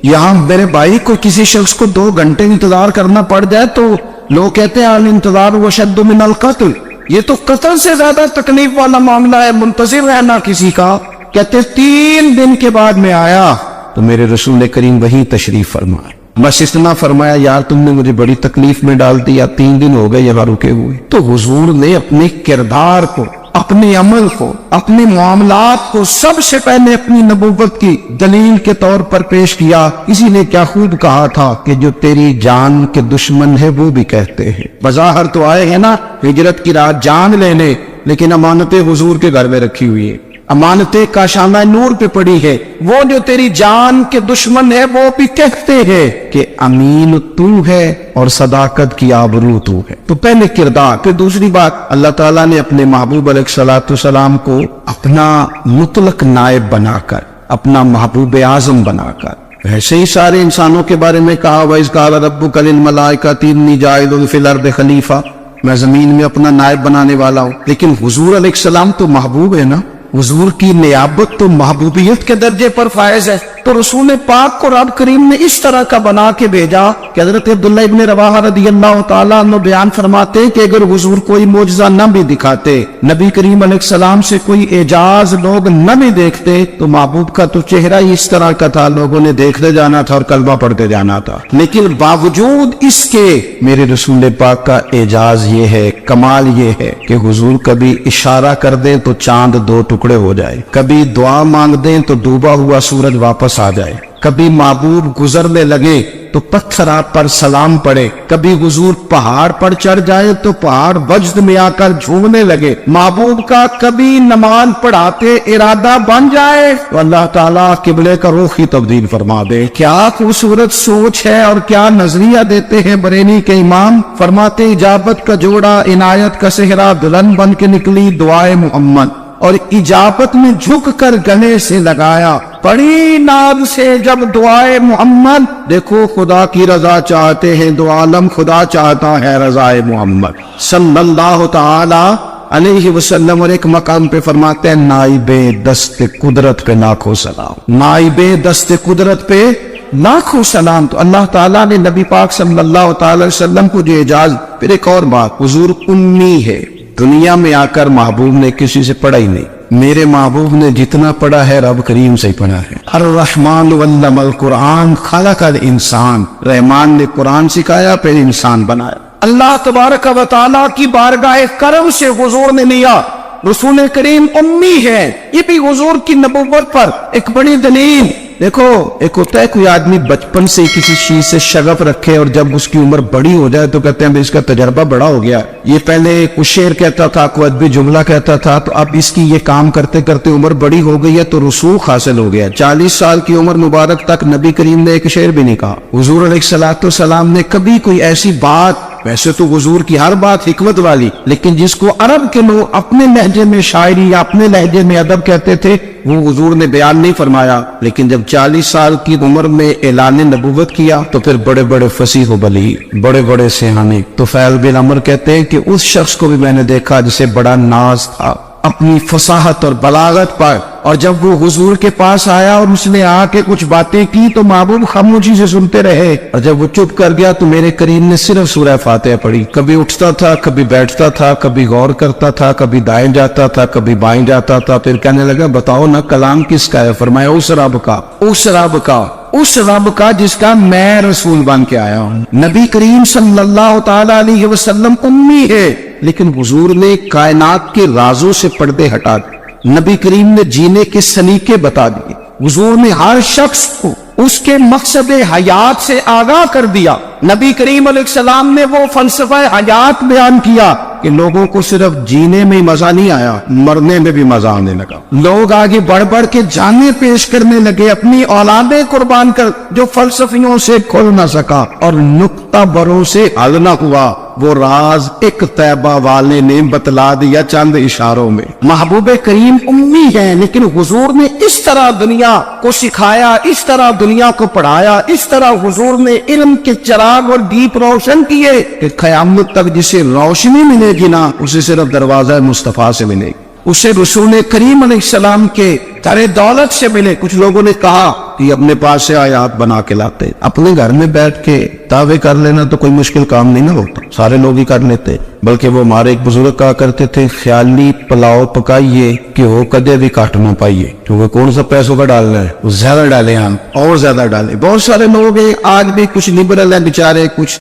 یہاں میرے بھائی کو کسی شخص کو 2 گھنٹے انتظار کرنا پڑ جائے تو لوگ کہتے ہیں الانتظار وشد من القتل. یہ تو قتل سے زیادہ تکلیف والا معاملہ ہے منتظر رہنا کسی کا. کہتے 3 دن کے بعد میں آیا تو میرے رسول کریم وہی تشریف فرمایا. بس اتنا فرمایا یار تم نے مجھے بڑی تکلیف میں ڈال دیا، 3 دن ہو گئے یہاں رکے ہوئے. تو حضور نے اپنے کردار کو، اپنے عمل کو، اپنے معاملات کو سب سے پہلے اپنی نبوت کی دلیل کے طور پر پیش کیا. اسی نے کیا خوب کہا تھا کہ جو تیری جان کے دشمن ہے وہ بھی کہتے ہیں. بظاہر تو آئے ہیں نا ہجرت کی رات جان لینے، لیکن امانتیں حضور کے گھر میں رکھی ہوئی ہے، امانتیں کاشانہ نور پہ پڑی ہے. وہ جو تیری جان کے دشمن ہے وہ بھی کہتے ہیں کہ امین تو ہے اور صداقت کی آبرو تو ہے. تو پہلے کردار. پھر دوسری بات، اللہ تعالیٰ نے اپنے محبوب علیہ الصلوۃ والسلام کو اپنا مطلق نائب بنا کر، اپنا محبوب اعظم بنا کر، ایسے ہی سارے انسانوں کے بارے میں کہا وَإِذْ قَالَ رَبُّكَ لِلْمَلَائِكَةِ إِنِّي جَاعِلٌ فِي الْأَرْضِ خَلِيفَةً، میں زمین میں اپنا نائب بنانے والا ہوں. لیکن حضور علیہ السلام تو محبوب ہے نا، حضور کی نیابت تو محبوبیت کے درجے پر فائز ہے. تو رسول پاک کو رب کریم نے اس طرح کا بنا کے بھیجا کہ حضرت عبداللہ ابن رواحہ رضی اللہ تعالیٰ عنہ بیان فرماتے ہیں کہ اگر حضور کوئی معجزہ نہ بھی دکھاتے، نبی کریم علیہ السلام سے کوئی اعجاز لوگ نہ بھی دیکھتے، تو محبوب کا تو چہرہ ہی اس طرح کا تھا، لوگوں نے دیکھتے جانا تھا اور کلمہ پڑھتے جانا تھا. لیکن باوجود اس کے میرے رسول پاک کا اعجاز یہ ہے، کمال یہ ہے کہ حضور کبھی اشارہ کر دیں تو چاند 2 ٹکڑے ہو جائے، کبھی دعا مانگ دیں تو ڈوبا ہوا سورج واپس آ جائے، کبھی محبوب گزرنے لگے تو پتھر آپ پر سلام پڑے، کبھی حضور پہاڑ پر چڑھ جائے تو پہاڑ وجد میں آ کر جھومنے لگے. محبوب کا کبھی نماز پڑھاتے ارادہ بن جائے تو اللہ تعالیٰ قبلے کا رخ ہی تبدیل فرما دے. کیا خوبصورت سوچ ہے اور کیا نظریہ دیتے ہیں بریلی کے امام. فرماتے اجابت کا جوڑا عنایت کا صحرا دلہن بن کے نکلی دعائے محمد، اور اجابت میں جھک کر گلے سے لگایا بڑی ناز سے جب دعائے محمد. دیکھو خدا کی رضا چاہتے ہیں، دو عالم خدا چاہتا ہے رضائے محمد صلی اللہ تعالی علیہ وسلم. اور ایک مقام پہ فرماتے ہیں نائب دست قدرت پہ لاکھوں سلام، نائب دست قدرت پہ لاکھوں سلام. تو اللہ تعالیٰ نے نبی پاک صلی اللہ تعالی علیہ وسلم کو جو اعجاز. پھر ایک اور بات، حضور امی ہے. دنیا میں آ کر محبوب نے کسی سے پڑھا ہی نہیں. میرے محبوب نے جتنا پڑھا ہے رب کریم سے ہی پڑھا ہے. الرحمن علم القرآن خلق الانسان، رحمان نے قرآن سکھایا پھر انسان بنایا. اللہ تبارک و تعالیٰ کی بارگاہ کرم سے حضور نے لیا. رسول کریم امی ہے، یہ بھی حضور کی نبوت پر ایک بڑی دلیل. دیکھو ایک ہوتا ہے کوئی آدمی بچپن سے کسی چیز سے شغف رکھے اور جب اس کی عمر بڑی ہو جائے تو کہتے ہیں اس کا تجربہ بڑا ہو گیا. یہ پہلے کچھ شعر کہتا تھا، کوئی ادبی جملہ کہتا تھا، تو اب اس کی یہ کام کرتے کرتے عمر بڑی ہو گئی ہے تو رسوخ حاصل ہو گیا. 40 سال کی عمر مبارک تک نبی کریم نے ایک شعر بھی نہیں کہا. حضور علیہ الصلوۃ والسلام نے کبھی کوئی ایسی بات، ویسے تو حضور کی ہر بات حکمت والی، لیکن جس کو عرب کے لوگ اپنے لہجے میں شاعری یا اپنے لہجے میں ادب کہتے تھے، وہ حضور نے بیان نہیں فرمایا. لیکن جب 40 سال کی عمر میں اعلان نبوت کیا تو پھر بڑے بڑے فصیح و بلیغ، بڑے بڑے سیانے طفیل بن عمر کہتے ہیں کہ اس شخص کو بھی میں نے دیکھا جسے بڑا ناز تھا اپنی فصاحت اور بلاغت پر، اور جب وہ حضور کے پاس آیا اور اس نے آ کے کچھ باتیں کی تو محبوب خاموشی سے سنتے رہے، اور جب وہ چپ کر گیا تو میرے کریم نے صرف سورہ فاتحہ پڑھی. کبھی اٹھتا تھا، کبھی بیٹھتا تھا، کبھی غور کرتا تھا، کبھی دائیں جاتا تھا، کبھی بائیں جاتا تھا. پھر کہنے لگا بتاؤ نا کلام کس کا ہے؟ فرمایا اس رب کا، اس رب کا، اس رب کا جس کا میں رسول بن کے آیا ہوں. نبی کریم صلی اللہ تعالی علیہ وسلم امی ہے، لیکن حضور نے کائنات کے رازوں سے پردے ہٹا دیے. نبی کریم نے جینے کے سلیقے بتا دیے. حضور نے ہر شخص کو اس کے مقصد حیات سے آگاہ کر دیا. نبی کریم علیہ السلام نے وہ فلسفہ حیات بیان کیا کہ لوگوں کو صرف جینے میں مزہ نہیں آیا، مرنے میں بھی مزہ آنے لگا. لوگ آگے بڑھ بڑھ کے جانیں پیش کرنے لگے، اپنی اولادیں قربان کر، جو فلسفیوں سے کھل نہ سکا اور نقطہ بروں سے حل نہ ہوا وہ راز ایک طیبہ والے نے بتلا دیا چند اشاروں میں. محبوب کریم امی ہیں، لیکن حضور نے اس طرح دنیا کو سکھایا، اس طرح دنیا کو پڑھایا، اس طرح حضور نے علم کے چراغ اور دیپ روشن کیے کہ قیامت تک جسے روشنی ملے گی نا، اسے صرف دروازہ مصطفیٰ سے ملے گی، اسے رسول کریم علیہ السلام کے در دولت سے ملے. کچھ لوگوں نے کہا کہ اپنے پاس سے آیات بنا کے لاتے، اپنے گھر میں بیٹھ کے دعوے کر لینا تو کوئی مشکل کام نہیں نہ ہوتا، سارے لوگ ہی کر لیتے. بلکہ وہ ہمارے ایک بزرگ کہا کرتے تھے، خیالی پلاؤ پکائیے کہ وہ کدے بھی کاٹ نہ پائیے، کیونکہ کون سا پیسوں کا ڈالنا ہے، وہ زیادہ ڈالیں ہم اور زیادہ ڈالیں. بہت سارے لوگ ہیں آج بھی کچھ لبرل ہیں بیچارے، کچھ